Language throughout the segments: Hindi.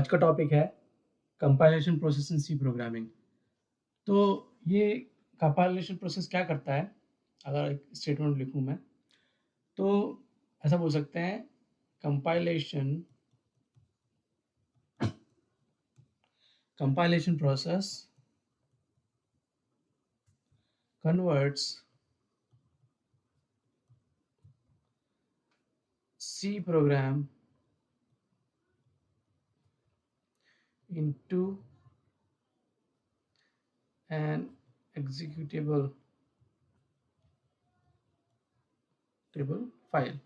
आज का टॉपिक है compilation process in C programming. तो ये कंपाइलेशन प्रोसेस क्या करता है, अगर एक स्टेटमेंट लिखूं मैं तो ऐसा बोल सकते हैं compilation process converts C program into an executable table file.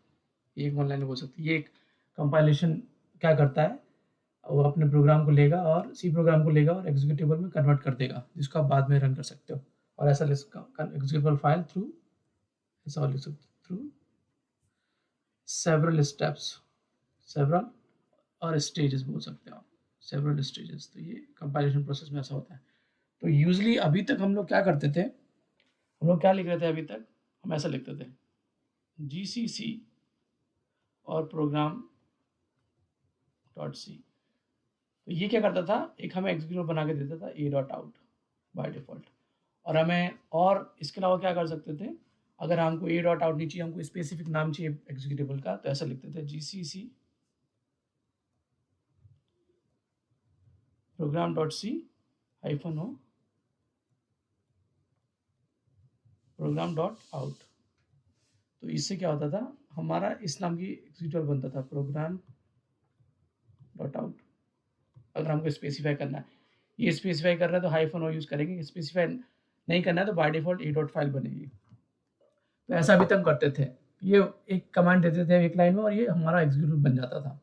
ये एक ऑनलाइन बोल सकती है। ये एक कंपाइलेशन क्या करता है, वो अपने प्रोग्राम को लेगा और सी प्रोग्राम को लेगा और एग्जीक्यूटेबल में कन्वर्ट कर देगा, जिसको आप बाद में रन कर सकते हो। और ऐसा एग्जीक्यूटेबल फाइल थ्रू ऐसा लिख सकते थ्रू सेवरल स्टेप्स, सेवरल और स्टेजेस बोल सकते हो आप, सेवरल स्टेजेस। तो ये कंपाइलेशन प्रोसेस में ऐसा होता है। तो यूजली अभी तक हम लोग क्या करते थे, हम लोग क्या लिख रहे थे अभी तक, हम ऐसा लिखते थे GCC और प्रोग्राम डॉट सी। तो ये क्या करता था, एक हमें एग्जीक्यूटिव बना के देता था ए डॉट आउट बाय डिफॉल्ट। और हमें और इसके अलावा क्या कर सकते थे, अगर हमको ए डॉट आउट नहीं चाहिए, हमको स्पेसिफिक नाम चाहिए एग्जीक्यूटिबल का, तो ऐसा लिखते थे GCC program dot C -o program dot out. तो इससे क्या होता था, हमारा इस नाम की एग्जीक्यूटिव बनता था प्रोग्राम डॉट आउट। अगर हमको स्पेसिफाई करना है, ये स्पेसिफाई कर रहा है तो -o यूज़ करेंगे, स्पेसिफाई नहीं करना है तो by default A dot file बनेगी। तो ऐसा भी तक करते थे, ये एक कमांड देते थे एक लाइन में और ये हमारा एग्जीक्यूटिव बन जाता था।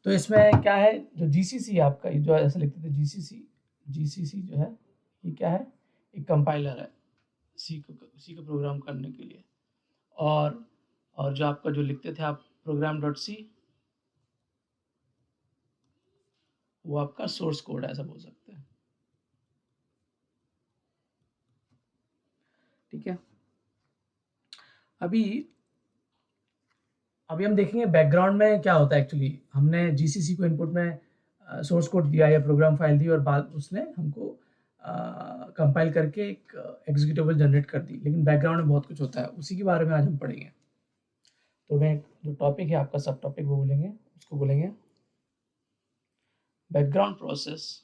तो इसमें क्या है, जो GCC आपका, ये जो ऐसा लिखते थे GCC जो है, ये क्या है, एक कंपाइलर है सी को प्रोग्राम करने के लिए। और जो आपका जो लिखते थे आप प्रोग्राम डॉट सी, वो आपका सोर्स कोड है, ऐसा बोल सकते हैं। ठीक है, अभी हम देखेंगे बैकग्राउंड में क्या होता है। एक्चुअली हमने GCC को इनपुट में सोर्स कोड दिया या प्रोग्राम फाइल दी और बाद उसने हमको कंपाइल करके एक एग्जीक्यूटेबल जनरेट कर दी, लेकिन बैकग्राउंड में बहुत कुछ होता है, उसी के बारे में आज हम पढ़ेंगे। तो मैं जो टॉपिक है आपका सब टॉपिक वो बोलेंगे, उसको बोलेंगे background process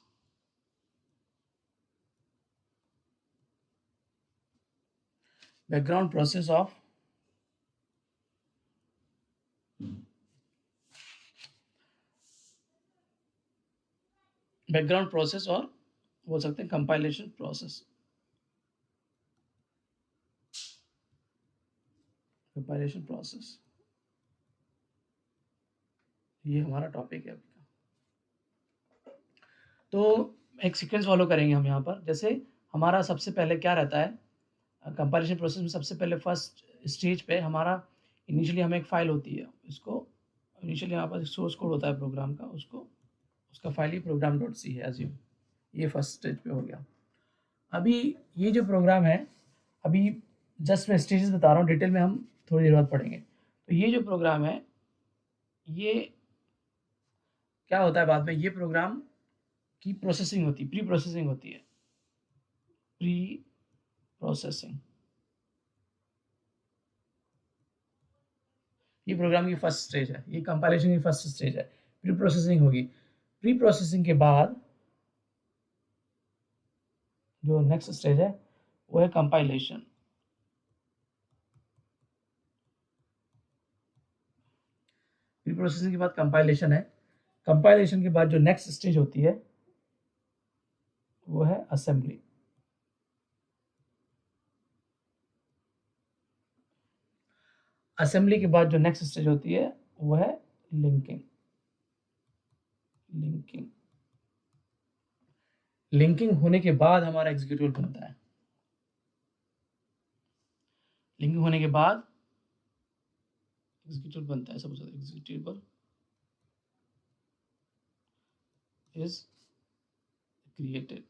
of background process और बोल सकते हैं कंपाइलेशन प्रोसेस। कंपाइलेशन प्रोसेस ये हमारा टॉपिक है अभी का। तो एक सीक्वेंस फॉलो करेंगे हम यहाँ पर। जैसे हमारा सबसे पहले क्या रहता है कंपाइलेशन प्रोसेस में, सबसे पहले फर्स्ट स्टेज पे हमारा इनिशियली हमें एक फाइल होती है, इसको इनिशियली यहाँ पर सोर्स कोड होता है प्रोग्राम का, उसका फाइल ही प्रोग्राम डॉट सी है एज्यूम। ये फर्स्ट स्टेज पे हो गया। अभी ये जो प्रोग्राम है, अभी जस्ट मैं स्टेजेस बता रहा हूँ, डिटेल में हम थोड़ी देर बाद पढ़ेंगे। तो ये जो प्रोग्राम है, ये क्या होता है बाद में, ये प्रोग्राम की प्रोसेसिंग होती है, प्री प्रोसेसिंग होती है, प्री प्रोसेसिंग। ये प्रोग्राम की फर्स्ट स्टेज है, ये कंपाइलेशन की फर्स्ट स्टेज है, प्री प्रोसेसिंग होगी। प्री प्रोसेसिंग के बाद जो नेक्स्ट स्टेज है वो है कंपाइलेशन। प्री प्रोसेसिंग के बाद कंपाइलेशन है। कंपाइलेशन के बाद जो नेक्स्ट स्टेज होती है वो है असेंबली। असेंबली के बाद जो नेक्स्ट स्टेज होती है वो है लिंकिंग। लिंकिंग होने के बाद हमारा एग्जीक्यूटिबल बनता है। लिंकिंग होने के बाद एग्जीक्यूटिबल बनता है, सब एग्जीक्यूटिबल इज क्रिएटेड,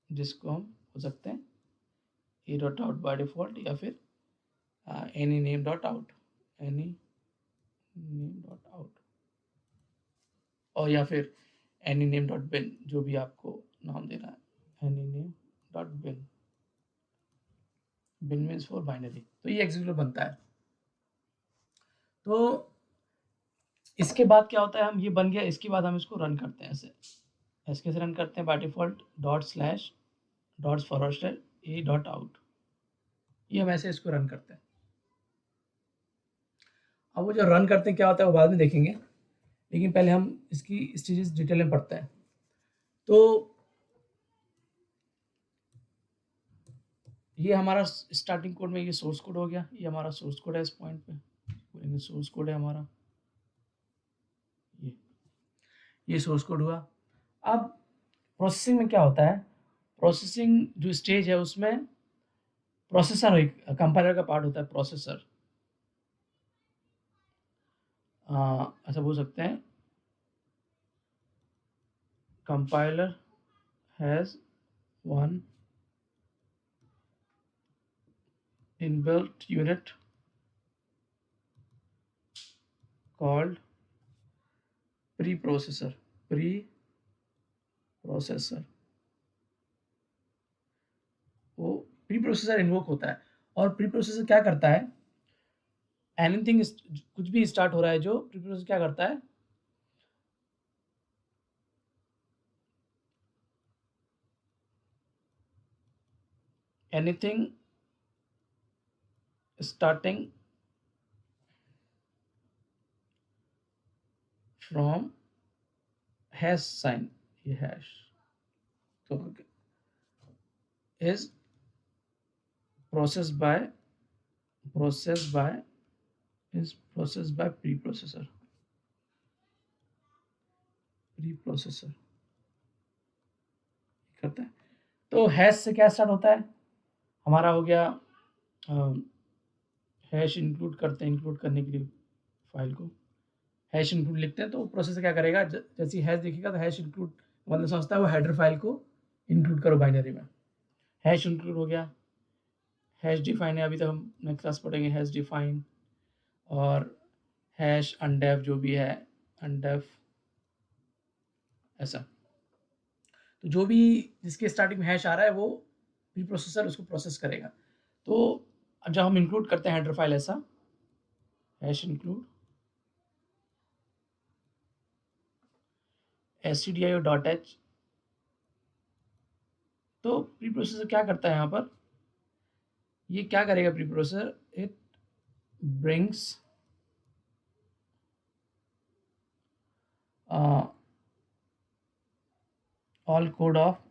जिसको हम हो सकते हैं ए डॉट आउट बाय डिफॉल्ट या फिर any name dot out, any name dot out. और या फिर AnyName.bin, जो भी आपको नाम देना है, AnyName.bin, bin means for binary, तो ये एग्जीक्यूटिव बनता है। तो इसके बाद क्या होता है, हम ये बन गया, इसके बाद हम इसको रन करते हैं ऐसे कैसे रन करते हैं, बाय डिफॉल्ट $/a.out, ये हम ऐसे इसको रन करते हैं। अब वो जो रन करते हैं क्या होता है वो बाद में देखेंगे, लेकिन पहले हम इसकी स्टेजेस डिटेल में पढ़ते हैं। तो ये हमारा स्टार्टिंग कोड में ये सोर्स कोड हो गया, ये हमारा सोर्स कोड है, इस पॉइंट पे बोलेंगे सोर्स कोड है हमारा, ये सोर्स कोड हुआ। अब प्रोसेसिंग में क्या होता है, प्रोसेसिंग जो स्टेज है उसमें प्रोसेसर एक कंपाइलर का पार्ट होता है, प्रोसेसर, ऐसा बोल सकते हैं, compiler has one inbuilt unit called preprocessor, वो प्रीप्रोसेसर इन्वोक होता है। और प्रीप्रोसेसर क्या करता है, एनीथिंग कुछ भी स्टार्ट हो रहा है जो प्रीप्रोसेसर क्या करता है, anything starting from hash sign, ये हैश तो is processed by preprocessor करता है। तो हैश से क्या स्टार्ट होता है, हमारा हो गया हैश इंक्लूड करते हैं, इंक्लूड करने के लिए फाइल को हैश इंक्लूड लिखते हैं, तो प्रोसेसर क्या करेगा, जैसे हैश दिखेगा तो हैश इंक्लूड मतलब समझता है वो हेडर फाइल को इंक्लूड करो बाइनरी में, हैश इंक्लूड हो गया। हैश डिफाइन है, अभी तक हम नेक्स्ट क्लास पढ़ेंगे हैश डिफाइन, और हैश अनडेफ जो भी है, अनडेफ ऐसा। तो जो भी जिसके स्टार्टिंग में हैश आ रहा है वो प्री प्रोसेसर उसको प्रोसेस करेगा। तो अब जब हम इंक्लूड करते हैं हेडर फाइल ऐसा, हैश इंक्लूड stdio.h, तो प्री प्रोसेसर क्या करता है यहाँ पर, ये क्या करेगा pre processor, it brings all code of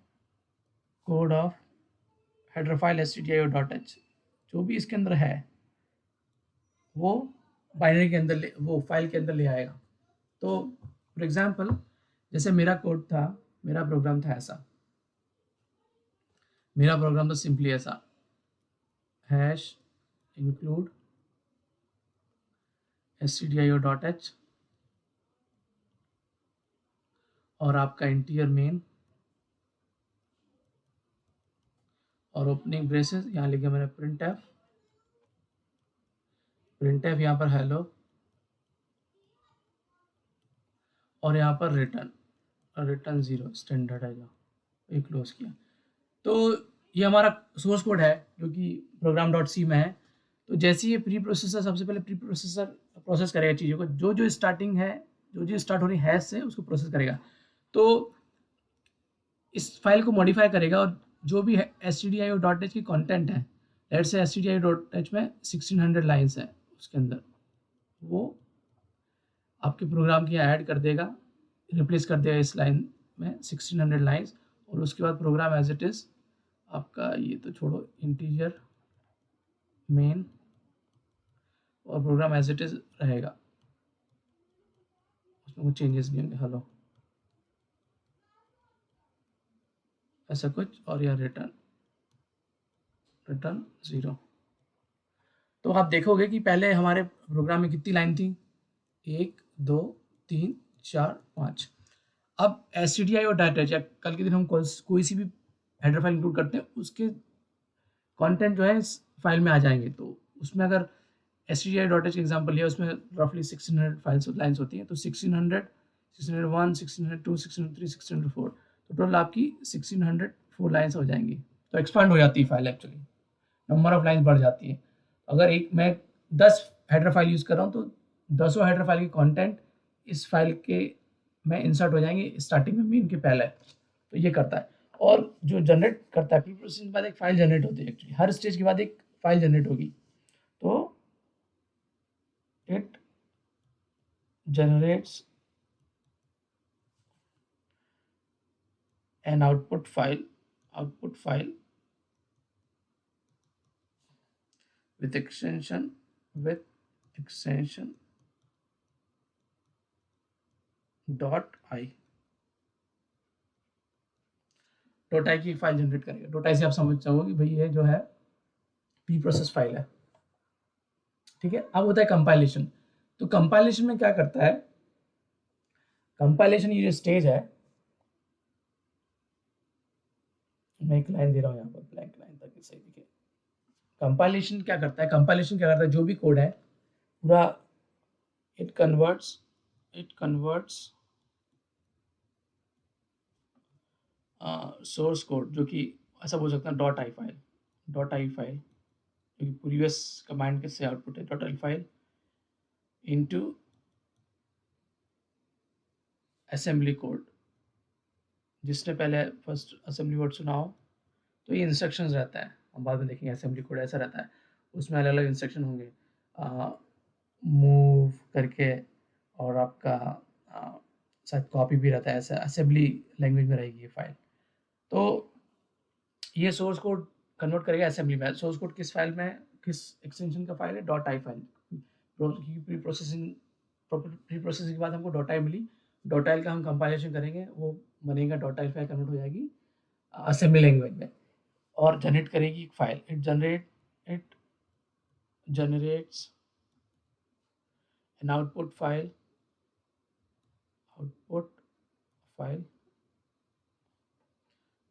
header file stdio.h, जो भी इसके अंदर है वो बाइनरी के अंदर वो फाइल के अंदर ले आएगा। तो फॉर एग्जांपल जैसे मेरा कोड था, मेरा प्रोग्राम था ऐसा, मेरा प्रोग्राम तो सिंपली ऐसा, हैश इंक्लूड stdio.h और आपका इंटीजर मेन और ओपनिंग ब्रेसेस, यहाँ लिखा मैंने प्रिंट एफ यहाँ पर हेलो, और यहाँ पर रिटर्न 0 स्टैंडर्ड है, जो ये क्लोज किया। तो ये हमारा सोर्स कोड है जो कि program.c में है। तो जैसे ये प्री प्रोसेसर, सबसे पहले प्री प्रोसेसर प्रोसेस करेगा चीज़ों को, जो स्टार्टिंग है, जो स्टार्ट हो रही है हैश से उसको प्रोसेस करेगा। तो इस फाइल को मॉडिफाई करेगा और जो भी stdio.h की कंटेंट है, लेट्स से stdio.h में 1600 लाइन्स है, उसके अंदर वो आपके प्रोग्राम की ऐड कर देगा, रिप्लेस कर देगा इस लाइन में 1600 लाइन्स, और उसके बाद प्रोग्राम एज इट इज़ आपका, ये तो छोड़ो, इंटीजर मेन और प्रोग्राम एज इट इज़ रहेगा, उसमें कुछ चेंजेस नहीं होंगे, हेलो ऐसा कुछ, और यह रिटर्न 0। तो आप देखोगे कि पहले हमारे प्रोग्राम में कितनी लाइन थी, 1 2 3 4 5। अब stdio.h, या कल के दिन हम कोई सी भी हेडर फाइल इंक्लूड करते हैं, उसके कंटेंट जो है इस फाइल में आ जाएंगे। तो उसमें अगर stdio.h एग्जाम्पल लिया, उसमें रफली 1600 फाइल्स लाइन्स होती हैं, तो 1600 1601, 1602, 1603, 1604, तो टोटल आपकी 1604 लाइन्स हो जाएंगी। तो एक्सपांड हो जाती है file, actually number of lines बढ़ जाती है। अगर एक मैं 10 हेडर फाइल यूज़ कर रहा हूँ तो 10 हेडर फाइल के कंटेंट इस फाइल के में इंसर्ट हो जाएंगे स्टार्टिंग में मेन के पहले। तो ये करता है। और जो जनरेट करता है, प्री प्रोसेसिंग के बाद एक फाइल जनरेट होती है, एक्चुअली हर स्टेज के बाद एक फाइल जनरेट होगी। तो it generates an output file with extension dot I की फाइल जनरेट करेगा। डॉट आई से आप समझ जाओगे कि भाई ये जो है प्री प्रोसेस फाइल है, ठीक है। अब होता है कंपाइलेशन। तो कंपाइलेशन में क्या करता है, कंपाइलेशन ये जो स्टेज है, मैं एक लाइन दे रहा हूँ यहाँ पर, ब्लैंक लाइन ताकि सही दिखे। कंपाइलेशन क्या करता है, कंपाइलेशन क्या करता है, जो भी कोड है पूरा इट कन्वर्ट्स सोर्स कोड, जो कि ऐसा बोल सकते हैं डॉट आई फाइल जो कि प्रीवियस कमांड के से आउटपुट है, dot I file into assembly code. जिसने पहले फर्स्ट असेंबली वर्ड सुना हो तो ये इंस्ट्रक्शंस रहता है, हम बाद में देखेंगे। असेंबली कोड ऐसा रहता है, उसमें अलग अलग इंस्ट्रक्शन होंगे, मूव करके, और आपका शायद कॉपी भी रहता है, ऐसा असेंबली लैंग्वेज में रहेगी ये फाइल। तो ये सोर्स कोड कन्वर्ट करेगा असेंबली में। सोर्स कोड किस फाइल में, किस एक्सटेंशन का फाइल है, dot I file. Pre processing के बाद हमको dot I milli, dot I का हम कंपाइलेशन करेंगे, वो बनेगा डॉट आई फाइल, कन्वर्ट हो जाएगी असेंबली लैंग्वेज में और जनरेट करेगी एक file. It generates an output file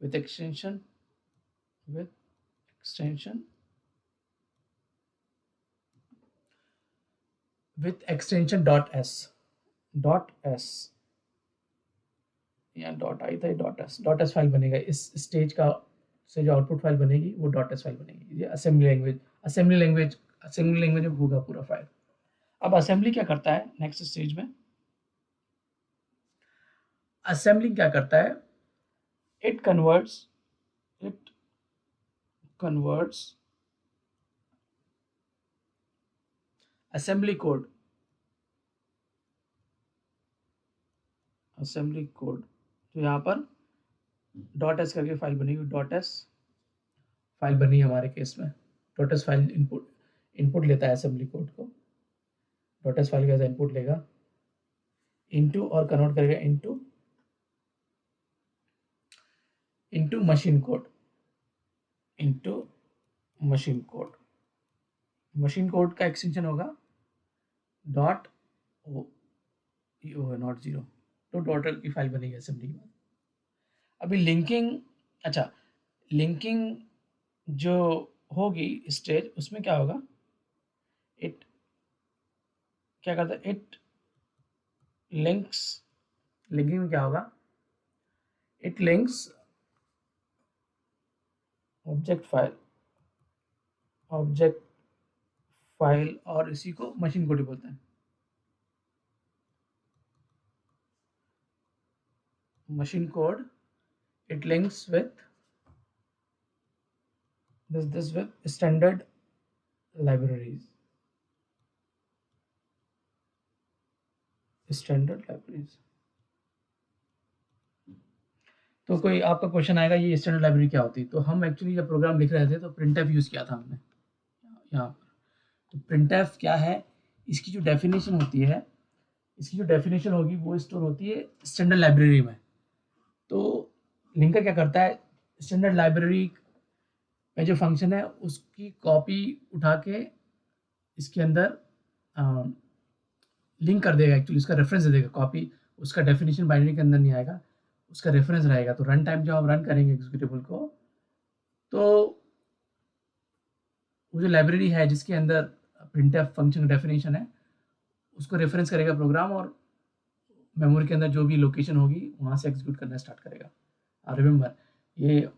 with extension dot S या डॉट आई था, डॉट एस फाइल बनेगा। इस स्टेज का से जो आउटपुट फाइल बनेगी वो डॉट एस फाइल बनेगी। ये असेंबली लैंग्वेज में होगा पूरा फाइल। अब असेंबली क्या करता है नेक्स्ट स्टेज में, असेंबली क्या करता है, इट कन्वर्ट्स असेंबली कोड तो यहाँ पर डॉट एस करके फाइल बनेगी। डॉट एस फाइल बनी हमारे केस में, डॉट एस फाइल इनपुट लेता है असेंबली कोड को, डॉट एस फाइल का इनपुट लेगा इनटू और कन्वर्ट करेगा इनटू मशीन कोड का एक्सटेंशन होगा डॉट नॉट जीरो। तो डॉट की फाइल बनेगी असेंबली के बाद। अभी लिंकिंग जो होगी स्टेज, उसमें क्या होगा, इट क्या करता है, इट लिंकिंग में क्या होगा, इट लिंक्स ऑब्जेक्ट फाइल और इसी को मशीन कोड बोलते हैं। Machine code it links with this with standard libraries। तो कोई आपका क्वेश्चन आएगा ये स्टैंडर्ड लाइब्रेरी क्या होती है। तो हम एक्चुअली जब प्रोग्राम लिख रहे थे तो प्रिंटफ यूज़ किया था हमने यहाँ पर। तो प्रिंटफ क्या है, इसकी जो डेफिनेशन होगी वो स्टोर होती है स्टैंडर्ड लाइब्रेरी में। तो लिंकर क्या करता है, स्टैंडर्ड लाइब्रेरी में जो फंक्शन है उसकी कॉपी उठा के इसके अंदर लिंक कर देगा, एक्चुअली उसका रेफरेंस दे देगा। कॉपी उसका डेफिनेशन बाइनरी के अंदर नहीं आएगा, उसका रेफरेंस रहेगा। तो रन टाइम जब हम रन करेंगे एग्जीक्यूटेबल को, तो वो जो लाइब्रेरी है जिसके अंदर प्रिंटफ फंक्शन डेफिनेशन है उसको रेफरेंस करेगा प्रोग्राम, और मेमोरी के अंदर जो भी लोकेशन होगी वहाँ से एग्जीक्यूट करना स्टार्ट करेगा। रिमेंबर, ये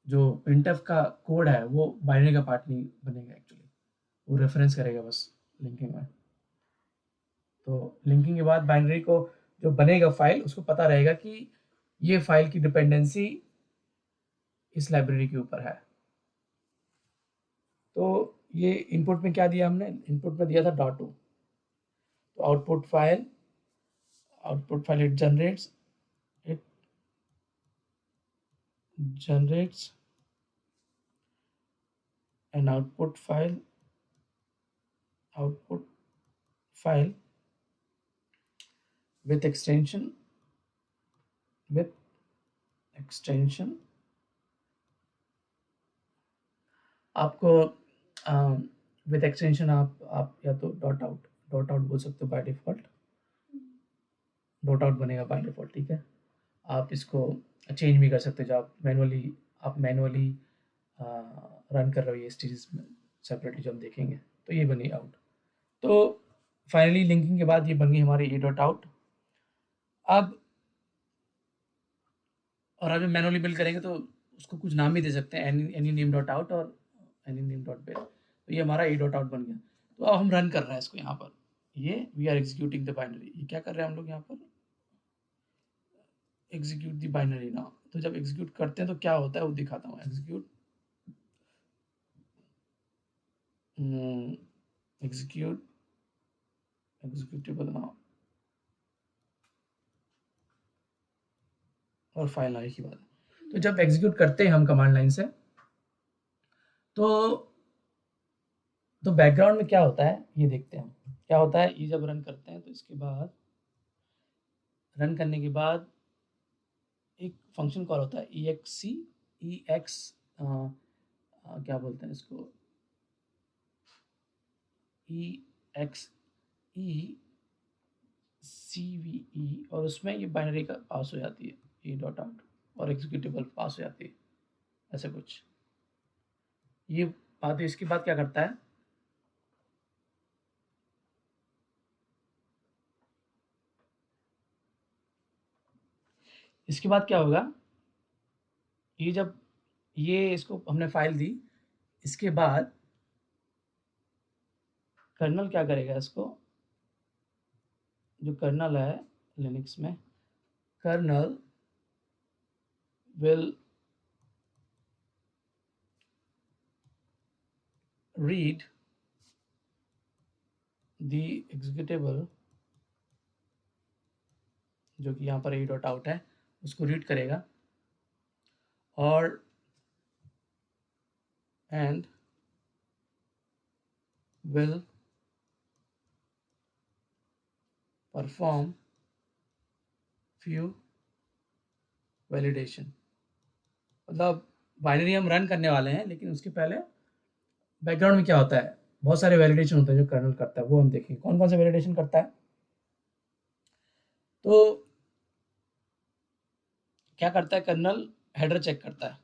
जो printf का कोड है वो बाइनरी का पार्ट नहीं बनेगा एक्चुअली, वो रेफरेंस करेगा बस लिंकिंग में। तो लिंकिंग के बाद बाइनरी को जो बनेगा फाइल, उसको पता रहेगा कि ये फाइल की डिपेंडेंसी इस लाइब्रेरी के ऊपर है। तो ये इनपुट में क्या दिया हमने, इनपुट में दिया था .2। तो output file it generates an output file with extension आपको विद एक्सटेंशन आप या तो डॉट आउट बोल सकते हो बाय डिफ़ॉल्ट, डॉट आउट बनेगा बाय डिफ़ॉल्ट, ठीक है। आप इसको चेंज भी कर सकते हो, जब आप मैनुअली रन कर रहे हो ये स्टेजेस में सेपरेटली, जब हम देखेंगे तो ये बनी आउट। तो फाइनली लिंकिंग के बाद ये बन गई हमारी ए डॉट आउट। अब और अभी मैनुअली बिल्ड करेंगे तो उसको कुछ नाम भी दे सकते हैं, एनी नेम डॉट आउट और एनी नेम डॉट बिल्ड। तो ये हमारा ए डॉट आउट बन गया। तो अब हम रन कर रहे हैं इसको यहाँ पर, ये we are executing the binary. ये क्या कर रहे हैं हम लोग यहाँ पर, एग्जीक्यूट द बाइनरी ना। तो जब एग्जीक्यूट करते हैं तो क्या होता है वो दिखाता हूँ। एग्जीक्यूटेबल नाउ और फाइल नाम की बात है। तो जब एग्जीक्यूट करते हैं हम कमांड लाइन से, तो बैकग्राउंड में क्या होता है ये देखते हैं हम। क्या होता है, ये जब रन करते हैं तो इसके बाद रन करने के बाद एक फंक्शन कॉल होता है ex क्या बोलते हैं इसको, EXECVE, और उसमें ये बाइनरी का पास हो जाती है ए डॉट आउट, और एग्जीक्यूटेबल पास हो जाती है, ऐसे कुछ ये बात है। इसके बाद क्या करता है, इसके बाद क्या होगा, ये जब ये इसको हमने फाइल दी, इसके बाद कर्नल क्या करेगा, इसको जो कर्नल है लिनक्स में, colonel will read the executable, जो कि यहाँ पर ए डॉट आउट है, उसको रीड करेगा, और and will perform few validation। मतलब बाइनरी हम रन करने वाले हैं, लेकिन उसके पहले बैकग्राउंड में क्या होता है, बहुत सारे वैलिडेशन होते हैं जो कर्नल करता है, वो हम देखेंगे कौन कौन से वैलिडेशन करता है। तो क्या करता है कर्नल, हेडर चेक करता है,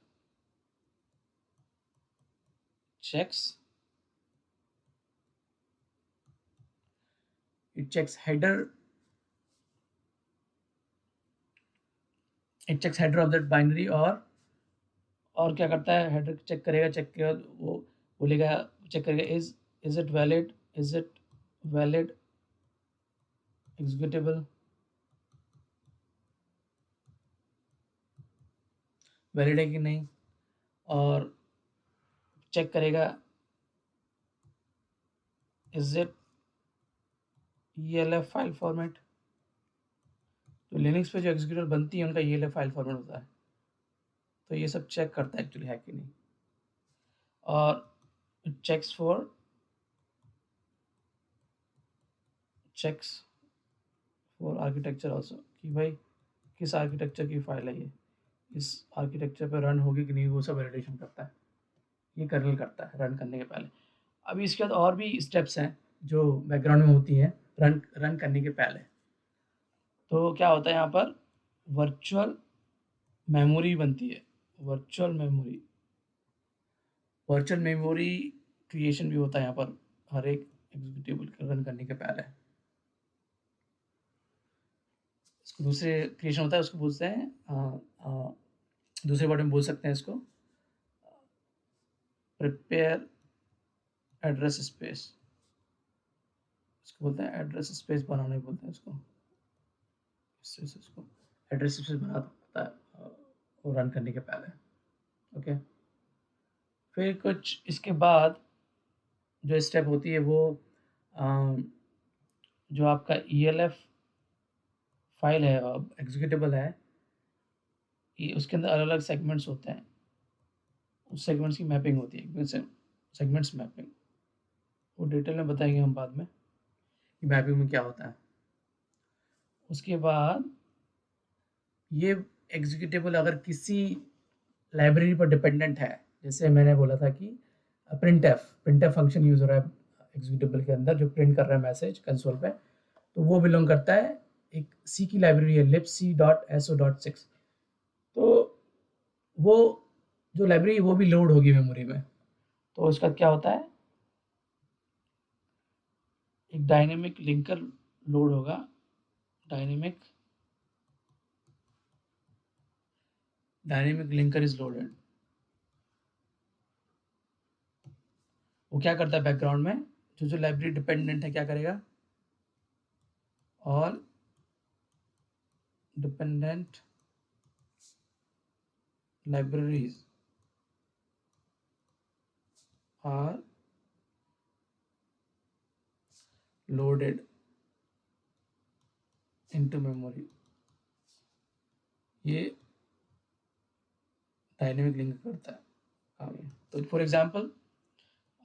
checks header of that binary, और क्या करता है, हेडर चेक करेगा, चेक के बाद वो बोलेगा, चेक करेगा is it valid executable, valid है कि नहीं, और चेक करेगा is it ELF file format. तो लिनक्स पे जो एग्जीक्यूटेबल बनती है उनका ELF फाइल फॉर्मेट होता है, तो ये सब चेक करता है एक्चुअली है कि नहीं। और चेक्स फॉर आर्किटेक्चर ऑल्सो, कि भाई किस आर्किटेक्चर की फाइल है ये, इस आर्किटेक्चर पे रन होगी कि नहीं, वो सब वैलिडेशन करता है, ये कर्नल करता है रन करने के पहले। अभी इसके बाद और भी स्टेप्स हैं जो बैकग्राउंड में होती हैं रन करने के पहले। तो क्या होता है यहाँ पर, वर्चुअल मेमोरी बनती है, वर्चुअल मेमोरी क्रिएशन भी होता है यहाँ पर हर एक एग्जीक्यूटेबल रन करने के पहले। दूसरे क्रिएशन होता है उसको बोलते हैं दूसरे वर्ड में बोल सकते हैं इसको प्रिपेयर एड्रेस स्पेस, इसको बोलते हैं एड्रेस स्पेस बनाने बोलते हैं इसको, इसको एड्रेस स्पेस बना होता है वो रन करने के पहले। ओके, फिर कुछ इसके बाद जो स्टेप होती है वो जो आपका ELF फाइल है एग्जीक्यूटेबल है, उसके अंदर अलग अलग सेगमेंट्स होते हैं, उस सेगमेंट्स की मैपिंग होती है, सेगमेंट्स मैपिंग, वो डिटेल में बताएंगे हम बाद में कि मैपिंग में क्या होता है। उसके बाद ये एग्जीक्यूटेबल अगर किसी लाइब्रेरी पर डिपेंडेंट है, जैसे मैंने बोला था कि प्रिंटफ फंक्शन यूज हो रहा है एग्जीक्यूटेबल के अंदर जो प्रिंट कर रहा है मैसेज कंसोल पे, तो वो बिलोंग करता है एक सी की लाइब्रेरी है libc.so.6। तो वो जो लाइब्रेरी वो भी लोड होगी मेमोरी में, तो उसका क्या होता है एक डायनेमिक लिंकर लोड होगा, डायनेमिक लिंकर इज लोडेड। वो क्या करता है बैकग्राउंड में, जो लाइब्रेरी डिपेंडेंट है क्या करेगा, all dependent libraries are loaded into memory. ये डायनेमिक लिंक करता है आगे। तो फॉर एग्जांपल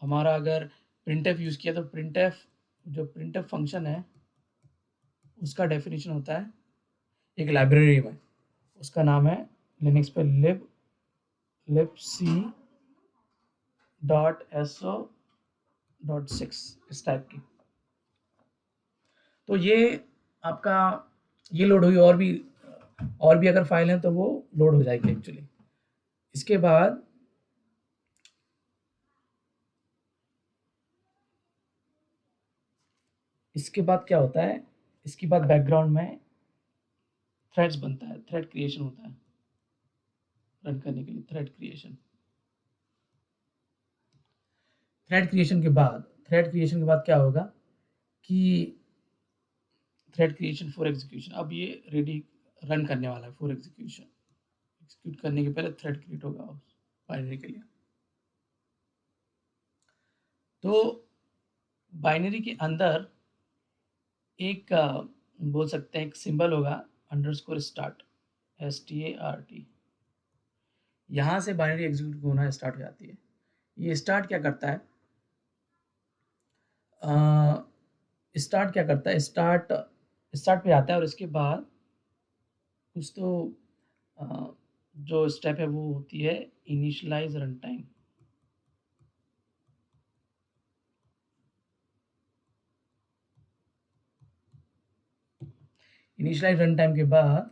हमारा अगर प्रिंटफ यूज़ किया तो प्रिंटफ फंक्शन है उसका डेफिनेशन होता है एक लाइब्रेरी में, उसका नाम है लिनक्स पे libc.so.6 इस टाइप की। तो ये आपका ये लोड हुई, और भी अगर फाइल है तो वो लोड हो जाएगी एक्चुअली। इसके बाद क्या होता है, इसके बाद बैकग्राउंड में थ्रेड्स बनता है, थ्रेड क्रिएशन होता है रन करने के लिए, थ्रेड क्रिएशन के बाद क्या होगा कि थ्रेड क्रिएशन फॉर एग्जीक्यूशन, अब ये रेडी रन करने वाला है फॉर एग्जीक्यूशन, एग्जीक्यूट करने के पहले थ्रेड क्रिएट होगा उस बाइनरी के लिए। तो बाइनरी के अंदर एक बोल सकते हैं एक सिंबल होगा अंडरस्कोर स्टार्ट, START। यहाँ से बाइनरी एग्जीक्यूट होना स्टार्ट हो जाती है। ये स्टार्ट क्या करता है, स्टार्ट पे आता है और इसके बाद कुछ तो जो स्टेप है वो होती है initialize run time. Initialize run time के बाद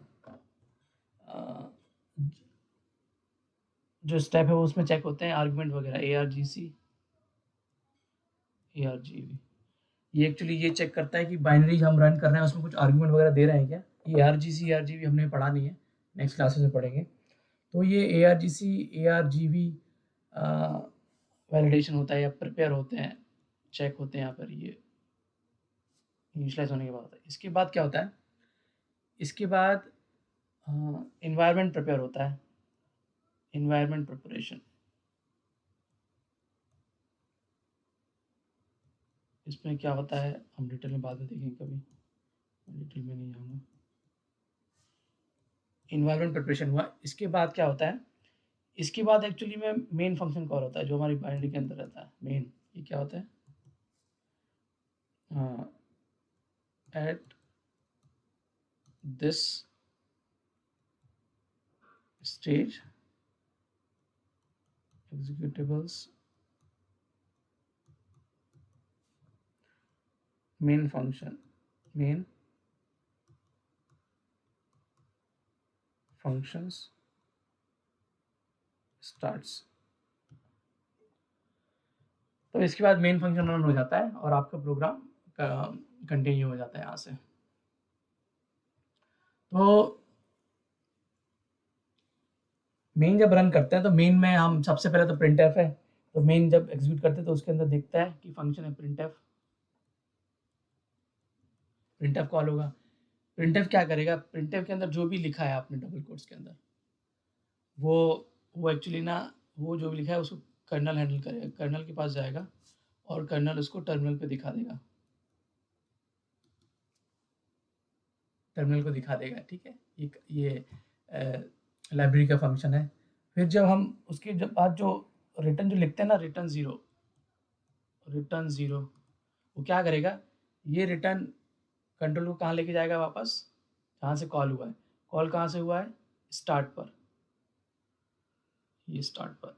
जो स्टेप है वो उसमें चेक होते हैं आर्गुमेंट वगैरह, ARGV। ये एक्चुअली ये चेक करता है कि बाइनरी हम रन कर रहे हैं उसमें कुछ आर्गुमेंट वगैरह दे रहे हैं क्या। ये ARGV हमने पढ़ा नहीं है, नेक्स्ट क्लासेस में पढ़ेंगे। तो ये ARGV वैलिडेशन होता है या प्रिपेयर होते हैं, चेक होते हैं यहाँ पर, ये इनिशियलाइज होने के बाद होता है। इसके बाद क्या होता है, इसके बाद इन्वायरमेंट प्रिपेयर होता है, इन्वायरमेंट प्रिपरेशन। इसमें क्या होता है हम डिटेल में बाद में देखेंगे, कभी डिटेल में नहीं जाऊँगा। इन्वायरमेंट प्रिपरेशन हुआ, इसके बाद क्या होता है, इसके बाद एक्चुअली में मेन फंक्शन कॉल होता है जो हमारी बाइनरी के अंदर रहता है। मेन ये क्या होता है, at this stage executables main functions starts। तो इसके बाद मेन फंक्शन रन हो जाता है और आपका प्रोग्राम कंटिन्यू हो जाता है यहाँ से। तो मेन जब रन करते हैं तो मेन में हम सबसे पहले तो प्रिंटफ है, तो मेन जब एग्जीक्यूट करते हैं तो उसके अंदर दिखता है कि फंक्शन है प्रिंटफ कॉल होगा। प्रिंटफ क्या करेगा, प्रिंटफ के अंदर जो भी लिखा है आपने डबल कोट्स के अंदर, वो एक्चुअली ना, वो जो भी लिखा है उसको कर्नल हैंडल करेगा, कर्नल के पास जाएगा और कर्नल उसको टर्मिनल पे दिखा देगा, टर्मिनल को दिखा देगा। ठीक है, ये लाइब्रेरी का फंक्शन है। फिर जब हम उसके जब बाद जो रिटर्न जो लिखते हैं ना, रिटर्न ज़ीरो, वो क्या करेगा, ये रिटर्न कंट्रोल को कहाँ लेके जाएगा, वापस जहाँ से कॉल हुआ है। कॉल कहाँ से हुआ है, स्टार्ट पर, ये स्टार्ट पर।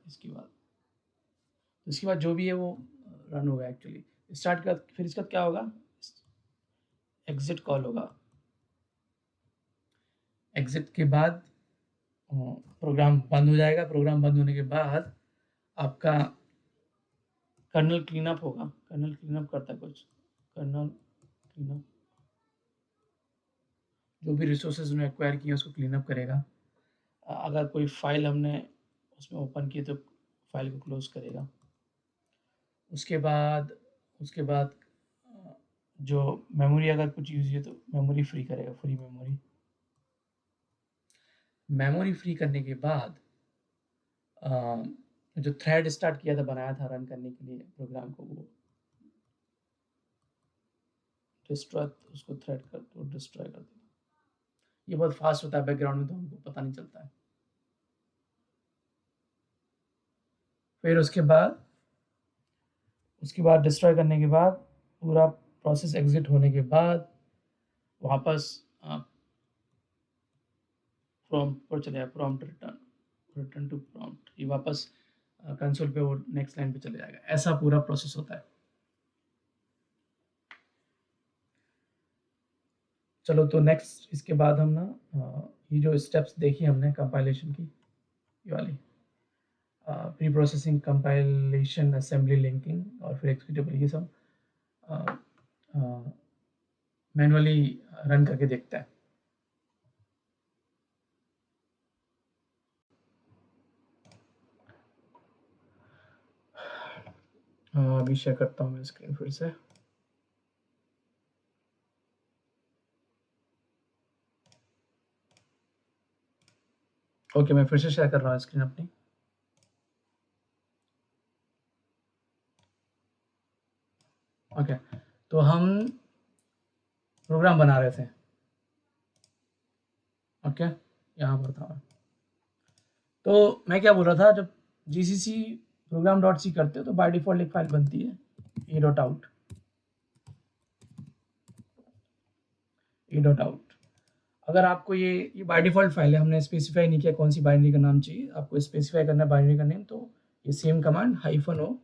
इसके बाद जो भी है वो रन होगा एक्चुअली स्टार्ट का। फिर इसका क्या होगा, एग्जिट कॉल होगा। एग्जिट के बाद प्रोग्राम बंद हो जाएगा। प्रोग्राम बंद होने के बाद आपका कर्नल क्लीनअप होगा। कर्नल क्लीनअप करता है कुछ, कर्नल क्लीनअप जो भी रिसोर्सेज उन्होंने एक्वायर किए उसको क्लीनअप करेगा। अगर कोई फाइल हमने उसमें ओपन की तो फाइल को क्लोज करेगा। उसके बाद जो मेमोरी अगर कुछ यूज है तो मेमोरी फ्री करेगा, फ्री मेमोरी फ्री करने के बाद जो थ्रेड स्टार्ट किया था, बनाया था रन करने के लिए प्रोग्राम को, वो डिस्ट्रॉय, उसको थ्रेड कर तो डिस्ट्रॉय कर देगा। ये बहुत फास्ट होता है बैकग्राउंड में, तो हमको पता नहीं चलता है। फिर उसके बाद डिस्ट्रॉय करने के बाद पूरा प्रोसेस एग्जिट होने के बाद वापस प्रॉम्प्ट पर चले जाए, प्रॉम्प्ट रिटर्न टू प्रॉम्प्ट, ये वापस कंसोल पे वो नेक्स्ट लाइन पे चले जाएगा। ऐसा पूरा प्रोसेस होता है। चलो तो नेक्स्ट इसके बाद हम ना ये जो स्टेप्स देखी हमने कंपाइलेशन की, ये वाली pre processing, compilation, assembly, linking और फिर एक्जीक्यूटेबल, ये सब मैनुअली रन करके देखता है। अभी शेयर करता हूँ मैं स्क्रीन फिर से। ओके, मैं फिर से शेयर कर रहा हूँ स्क्रीन अपनी। ओके, तो हम प्रोग्राम बना रहे थे। ओके, यहाँ पर था। तो मैं क्या बोल रहा था, जब जीसीसी प्रोग्राम डॉट सी करते हो तो बाय डिफॉल्ट एक फाइल बनती है a.out। अगर आपको ये बाय डिफॉल्ट फाइल है, हमने स्पेसिफाई नहीं किया कौन सी बाइनरी का नाम चाहिए, आपको स्पेसिफाई करना है बाइनरी का नेम। तो ये सेम कमांड -o